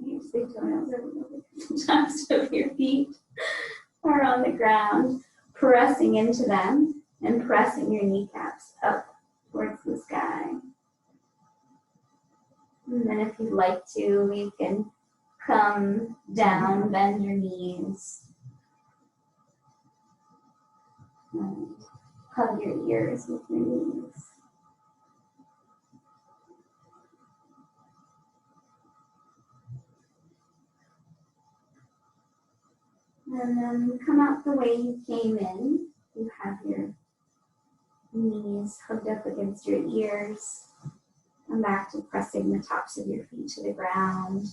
use big toenails, the tops of your feet are on the ground, pressing into them and pressing your kneecaps up towards the sky. And then if you'd like to, you can come down, bend your knees, and hug your ears with your knees. And then come out the way you came in. You have your knees hugged up against your ears. And come back to pressing the tops of your feet to the ground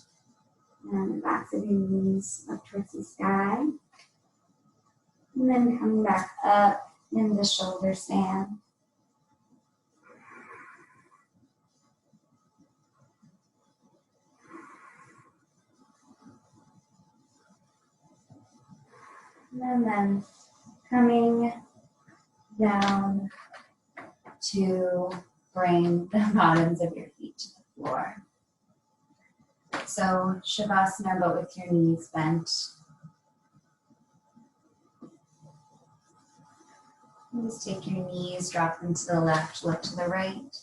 and the backs of your knees up towards the sky. And then coming back up in the shoulder stand. And then coming down to bring the bottoms of your feet to the floor. So Shavasana, but with your knees bent. And just take your knees, drop them to the left, look to the right.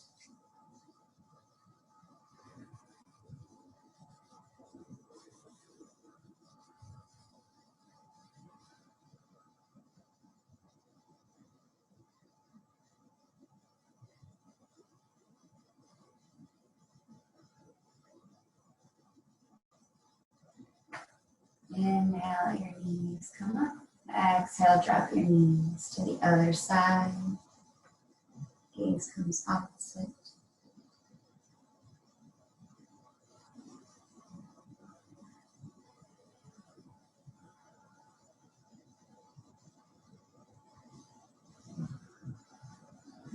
Inhale, your knees come up. Exhale, drop your knees to the other side. Gaze comes opposite.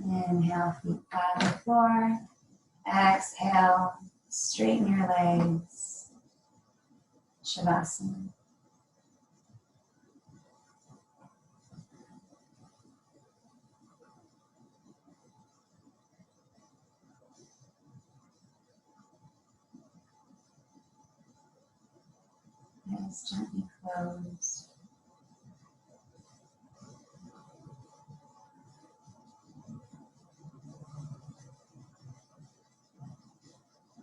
Inhale, feet flat on the floor. Exhale, straighten your legs. Shavasana. Eyes gently closed.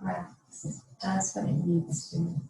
Breath does what it needs to.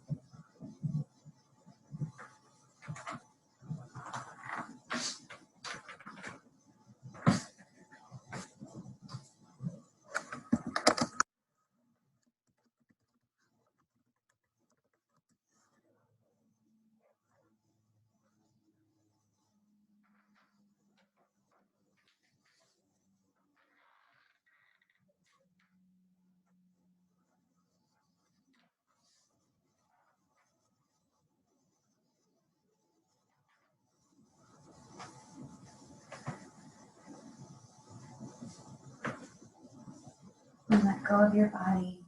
And let go of your body.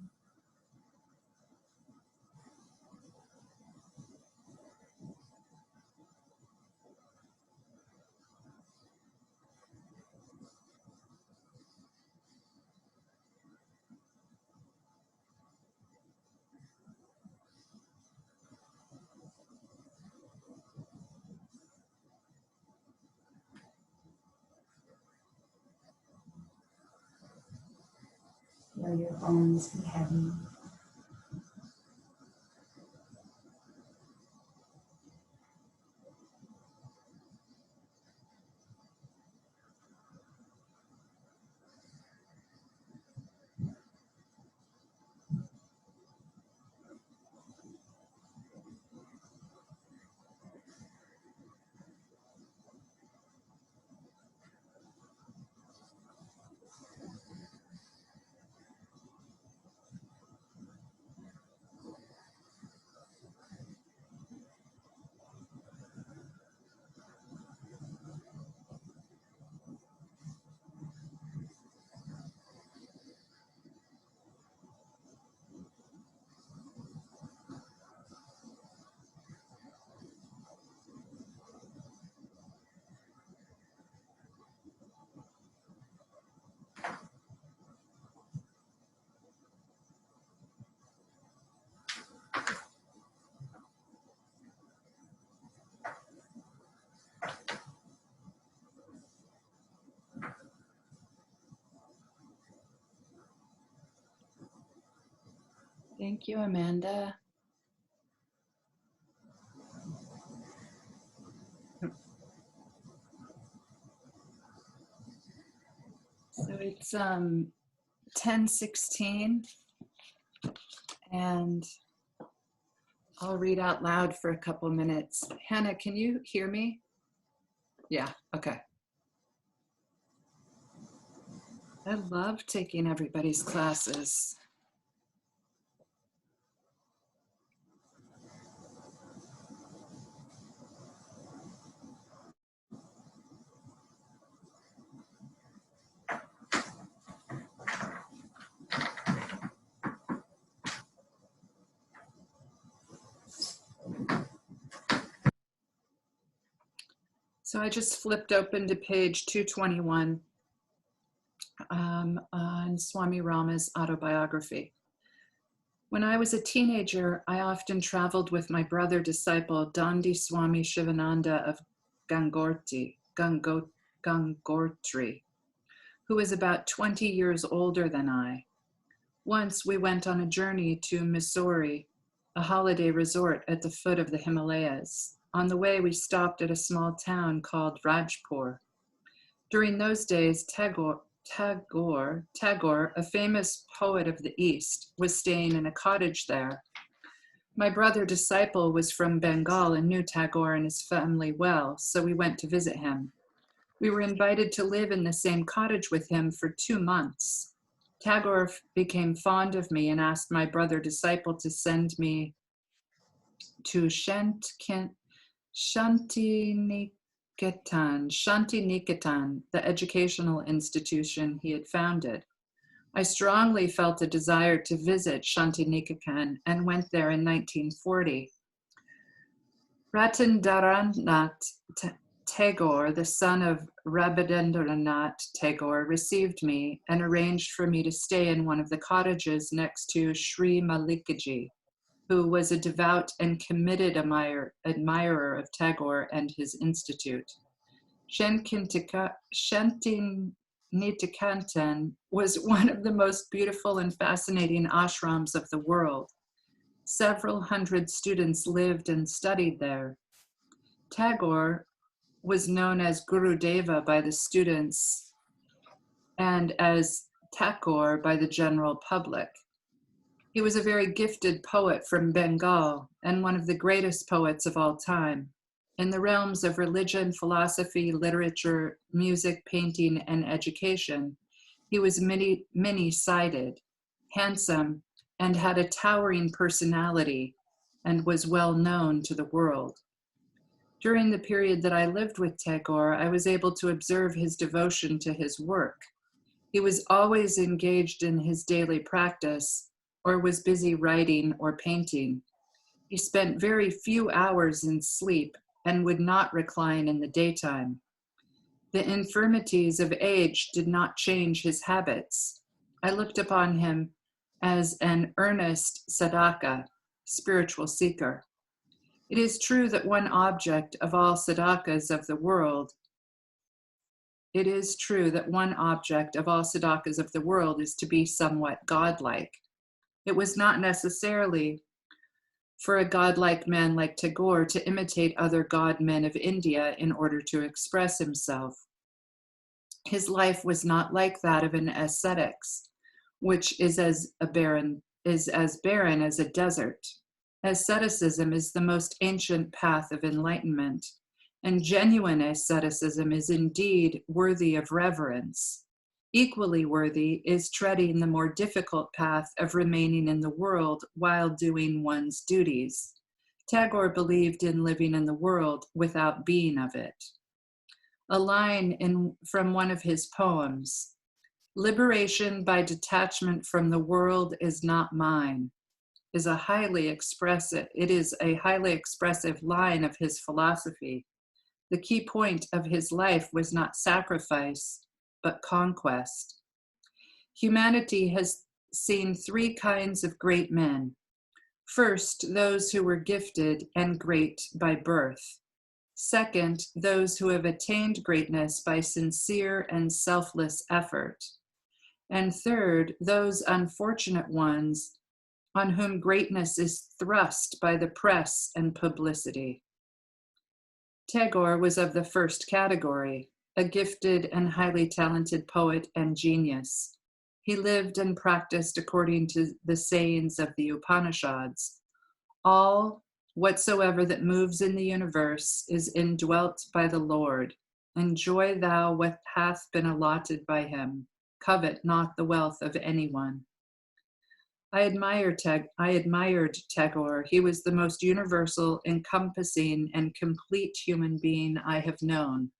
Feel your bones be heavy. Thank you, Amanda. So it's 10:16, and I'll read out loud for a couple minutes. Hannah, can you hear me? Yeah, okay. I love taking everybody's classes. So I just flipped open to page 221 on Swami Rama's autobiography. When I was a teenager, I often traveled with my brother disciple Dandi Swami Shivananda of Gangotri, who was about 20 years older than I. Once we went on a journey to Missouri, a holiday resort at the foot of the Himalayas. On the way, we stopped at a small town called Rajpur. During those days, Tagore, a famous poet of the East, was staying in a cottage there. My brother disciple was from Bengal and knew Tagore and his family well, so we went to visit him. We were invited to live in the same cottage with him for 2 months. Tagore became fond of me and asked my brother disciple to send me to Shantiniketan, the educational institution he had founded. I strongly felt a desire to visit Shantiniketan and went there in 1940. Ratindranath Tagore, the son of Rabindranath Tagore, received me and arranged for me to stay in one of the cottages next to Sri Mallikaji, who was a devout and committed admirer of Tagore and his institute. Shantiniketan was one of the most beautiful and fascinating ashrams of the world. Several hundred students lived and studied there. Tagore was known as Gurudeva by the students and as Thakur by the general public. He was a very gifted poet from Bengal and one of the greatest poets of all time. In the realms of religion, philosophy, literature, music, painting, and education, he was many-sided, handsome, and had a towering personality and was well known to the world. During the period that I lived with Tagore, I was able to observe his devotion to his work. He was always engaged in his daily practice or was busy writing or painting. He spent very few hours in sleep and would not recline in the daytime. The infirmities of age did not change his habits. I looked upon him as an earnest sadhaka, spiritual seeker. It is true that one object of all sadhakas of the world is to be somewhat godlike. It was not necessarily for a godlike man like Tagore to imitate other god men of India in order to express himself. His life was not like that of an ascetics, which is as barren as a desert. Asceticism is the most ancient path of enlightenment, and genuine asceticism is indeed worthy of reverence. Equally worthy is treading the more difficult path of remaining in the world while doing one's duties. Tagore believed in living in the world without being of it. A line from one of his poems, "Liberation by detachment from the world is not mine," is a highly expressive line of his philosophy. The key point of his life was not sacrifice, but conquest. Humanity has seen 3 kinds of great men. First, those who were gifted and great by birth. Second, those who have attained greatness by sincere and selfless effort. And third, those unfortunate ones on whom greatness is thrust by the press and publicity. Tagore was of the first category, a gifted and highly talented poet and genius. He lived and practiced according to the sayings of the Upanishads. All whatsoever that moves in the universe is indwelt by the Lord. Enjoy thou what hath been allotted by him. covet not the wealth of anyone. I admired Tagore. He was the most universal, encompassing, and complete human being I have known.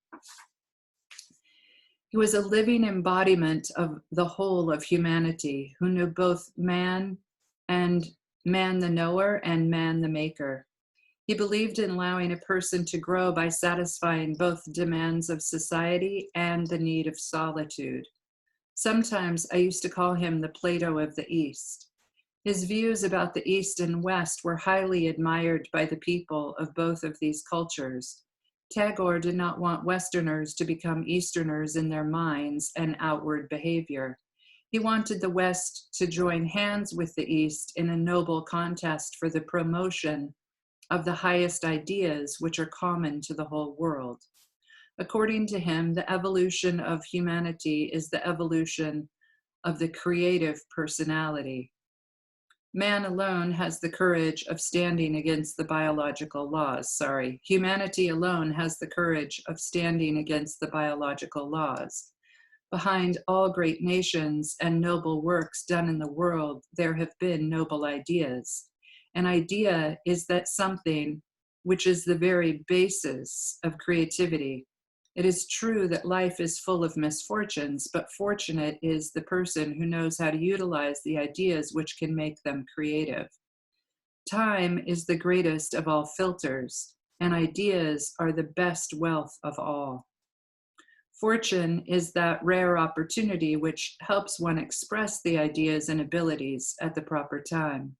He was a living embodiment of the whole of humanity, who knew both man and man the knower and man the maker. He believed in allowing a person to grow by satisfying both demands of society and the need of solitude. Sometimes I used to call him the Plato of the East. His views about the East and West were highly admired by the people of both of these cultures. Tagore did not want Westerners to become Easterners in their minds and outward behavior. He wanted the West to join hands with the East in a noble contest for the promotion of the highest ideas which are common to the whole world. According to him, the evolution of humanity is the evolution of the creative personality. Man alone has the courage of standing against the biological laws. Humanity alone has the courage of standing against the biological laws. Behind all great nations and noble works done in the world, there have been noble ideas. An idea is that something which is the very basis of creativity. It is true that life is full of misfortunes, but fortunate is the person who knows how to utilize the ideas which can make them creative. Time is the greatest of all filters, and ideas are the best wealth of all. Fortune is that rare opportunity which helps one express the ideas and abilities at the proper time.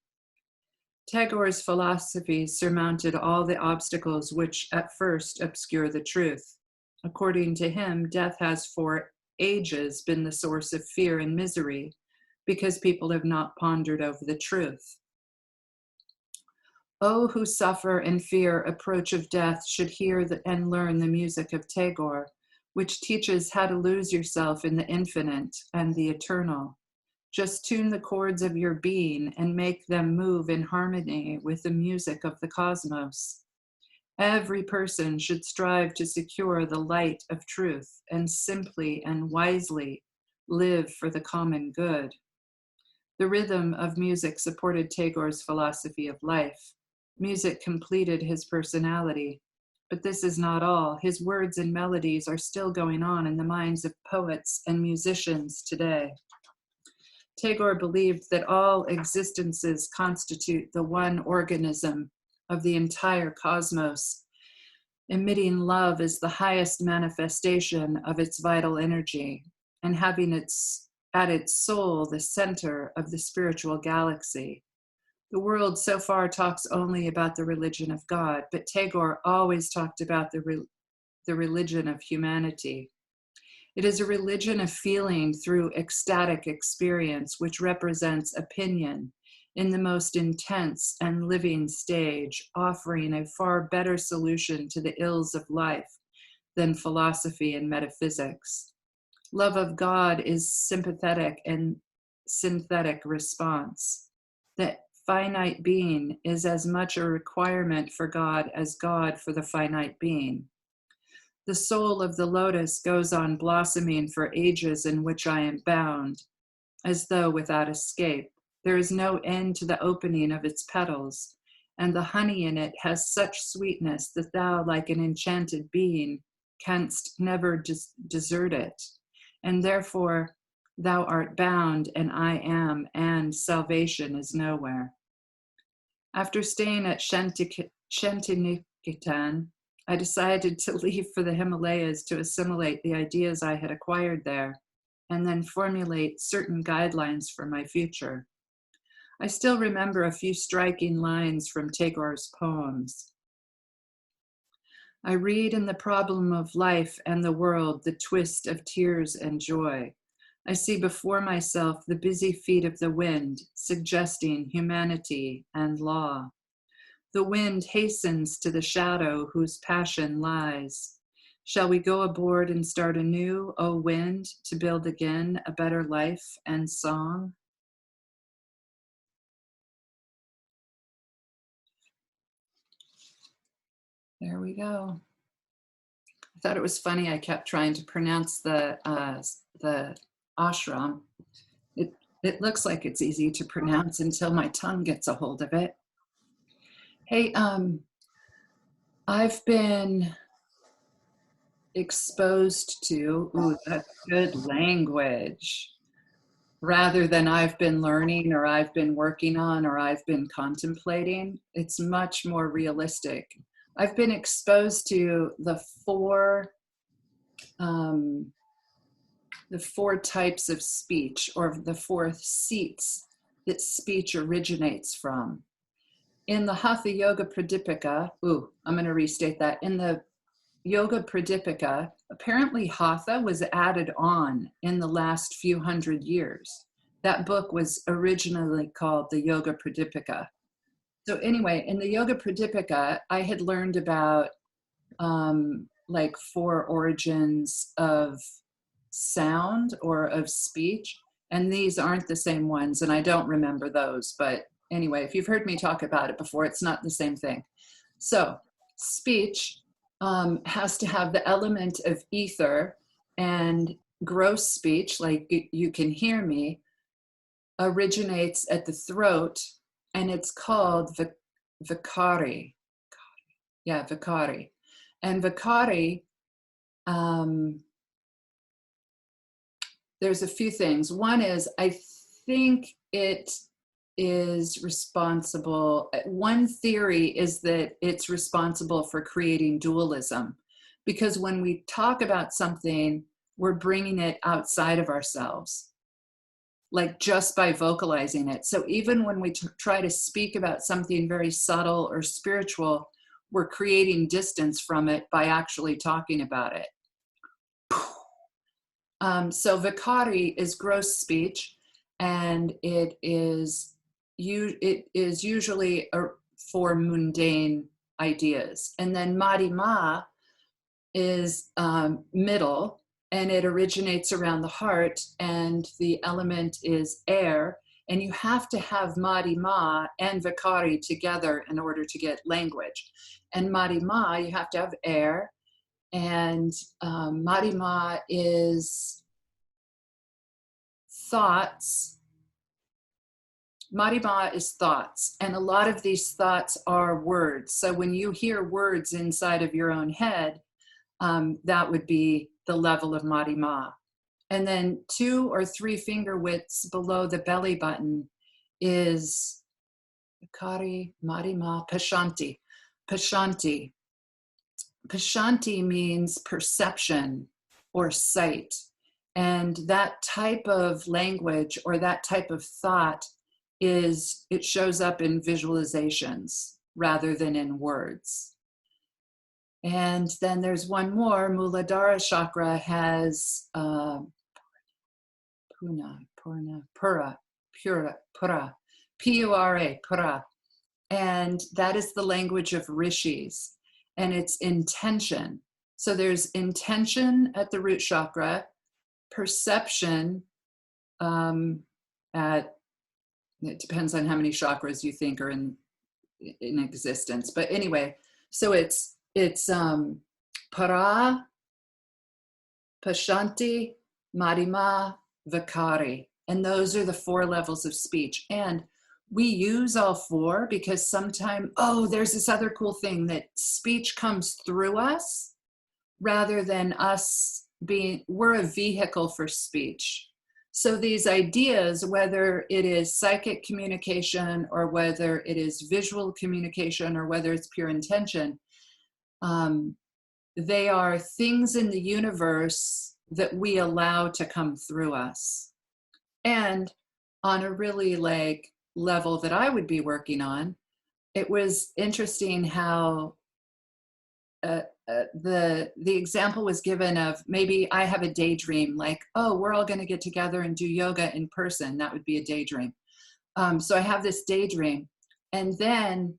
Tagore's philosophy surmounted all the obstacles which at first obscure the truth. According to him, death has for ages been the source of fear and misery because people have not pondered over the truth. Oh, who suffer and fear approach of death should hear and learn the music of Tagore, which teaches how to lose yourself in the infinite and the eternal. Just tune the chords of your being and make them move in harmony with the music of the cosmos. Every person should strive to secure the light of truth and simply and wisely live for the common good. The rhythm of music supported Tagore's philosophy of life. Music completed his personality. But this is not all. His words and melodies are still going on in the minds of poets and musicians today. Tagore believed that all existences constitute the one organism of the entire cosmos. Emitting love is the highest manifestation of its vital energy, and having at its soul the center of the spiritual galaxy. The world so far talks only about the religion of God, but Tagore always talked about the religion of humanity. It is a religion of feeling through ecstatic experience, which represents opinion in the most intense and living stage, offering a far better solution to the ills of life than philosophy and metaphysics. Love of God is sympathetic and synthetic response. The finite being is as much a requirement for God as God for the finite being. The soul of the lotus goes on blossoming for ages in which I am bound, as though without escape. There is no end to the opening of its petals, and the honey in it has such sweetness that thou, like an enchanted being, canst never desert it. And therefore thou art bound, and I am, and salvation is nowhere. After staying at Shantiniketan, I decided to leave for the Himalayas to assimilate the ideas I had acquired there, and then formulate certain guidelines for my future. I still remember a few striking lines from Tagore's poems. I read in the problem of life and the world the twist of tears and joy. I see before myself the busy feet of the wind, suggesting humanity and law. The wind hastens to the shadow whose passion lies. Shall we go aboard and start anew, O wind, to build again a better life and song? There we go. I thought it was funny. I kept trying to pronounce the ashram. It looks like it's easy to pronounce until my tongue gets a hold of it. Hey, I've been exposed to, ooh, that's good language, rather than I've been learning or I've been working on or I've been contemplating. It's much more realistic. I've been exposed to the four types of speech, or the four seats that speech originates from. In the Hatha Yoga Pradipika, I'm going to restate that. In the Yoga Pradipika, apparently Hatha was added on in the last few hundred years. That book was originally called the Yoga Pradipika. So anyway, in the Yoga Pradipika, I had learned about like four origins of sound or of speech, and these aren't the same ones, and I don't remember those, but anyway, if you've heard me talk about it before, it's not the same thing. So speech has to have the element of ether, and gross speech, like you can hear me, originates at the throat, and it's called Vikari. Yeah, Vikari. And Vikari, there's a few things. One is, I think it is responsible. One theory is that it's responsible for creating dualism, because when we talk about something, we're bringing it outside of ourselves, like just by vocalizing it. So even when we try to speak about something very subtle or spiritual, we're creating distance from it by actually talking about it. So Vikari is gross speech, and it is usually for mundane ideas. And then Madhima is middle, and it originates around the heart, and the element is air. And you have to have Madhima and Vikari together in order to get language. And Madhima, you have to have air, and Madhima is thoughts. Madhima is thoughts, and a lot of these thoughts are words. So when you hear words inside of your own head, that would be the level of Madhima. And then 2 or 3 finger widths below the belly button is Vikari, Madhima, Pashanti. Pashanti. Pashanti means perception or sight. And that type of language or that type of thought it shows up in visualizations rather than in words. And then there's one more. Muladhara chakra has Pura, P-U-R-A, Pura. And that is the language of rishis. And it's intention. So there's intention at the root chakra, perception it depends on how many chakras you think are in existence. But anyway, so it's Para, Pashanti, Madhima, Vikari. And those are the 4 levels of speech. And we use all 4 because sometimes, there's this other cool thing that speech comes through us rather than us we're a vehicle for speech. So these ideas, whether it is psychic communication or whether it is visual communication or whether it's pure intention, they are things in the universe that we allow to come through us. And on a really level that I would be working on, it was interesting how the example was given of, maybe I have a daydream, we're all going to get together and do yoga in person. That would be a daydream. So I have this daydream, and then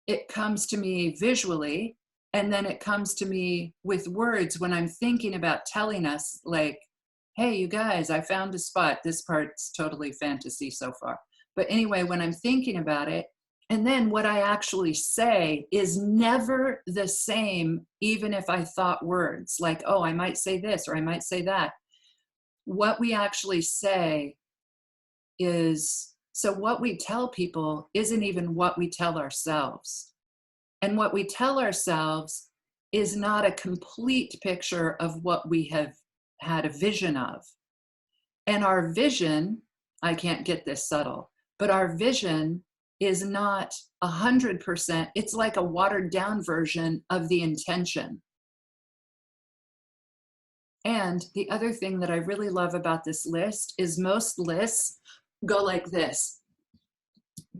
it comes to me visually, and then it comes to me with words when I'm thinking about telling us, hey, you guys, I found a spot. This part's totally fantasy so far. But anyway, when I'm thinking about it, and then what I actually say is never the same, even if I thought words I might say this or I might say that. what we actually say is, so what we tell people isn't even what we tell ourselves. And what we tell ourselves is not a complete picture of what we have had a vision of. And our vision, I can't get this subtle, but our vision is not 100%. It's like a watered down version of the intention. And the other thing that I really love about this list is most lists go like this.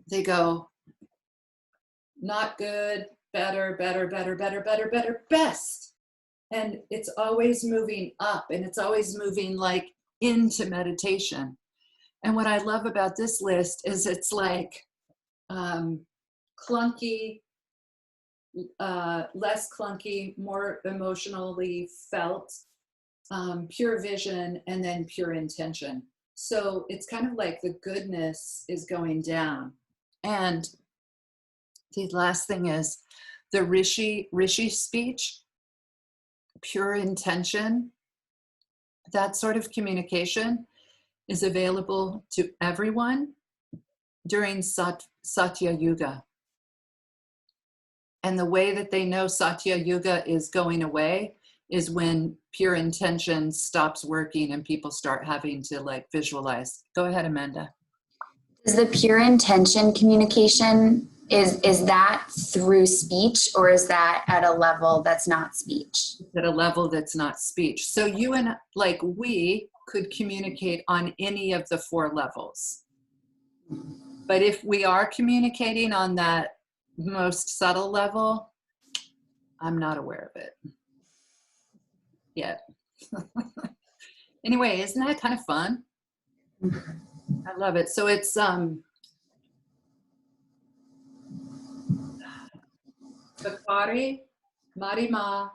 They go, not good, better, better, better, better, better, better, best. And it's always moving up, and it's always moving like into meditation. And what I love about this list is it's like clunky, less clunky, more emotionally felt, pure vision, and then pure intention. So it's kind of like the goodness is going down. And the last thing is the Rishi speech, pure intention. That sort of communication is available to everyone during Satya Yuga. And the way that they know Satya Yuga is going away is when pure intention stops working and people start having to like visualize. Go ahead, Amanda. Is the pure intention communication, is that through speech, or is that at a level that's not speech? At a level that's not speech. So you and like we could communicate on any of the 4 levels. But if we are communicating on that most subtle level, I'm not aware of it yet. Anyway, isn't that kind of fun? I love it. So it's Bakari, Marima,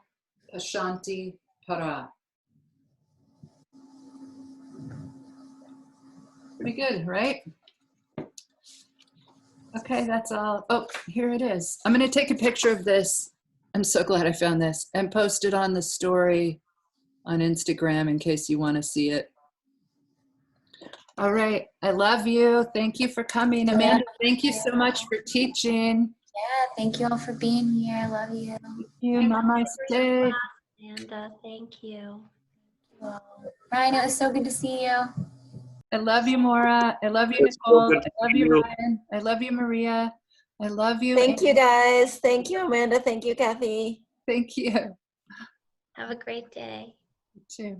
Pashanti, Para. Pretty good, right? Okay, that's all. Oh, here it is. I'm going to take a picture of this. I'm so glad I found this and post it on the story on Instagram in case you want to see it. All right. I love you. Thank you for coming. Amanda, thank you so much for teaching. Yeah, thank you all for being here. I love you. Thank you. Namaste. Amanda, thank you. Ryan, it was so good to see you. I love you, Maura. I love you, It's so Nicole. good I to love see you, you. Ryan. I love you, Maria. I love you. Thank you, guys. Thank you, Amanda. Thank you, Kathy. Thank you. Have a great day. You too.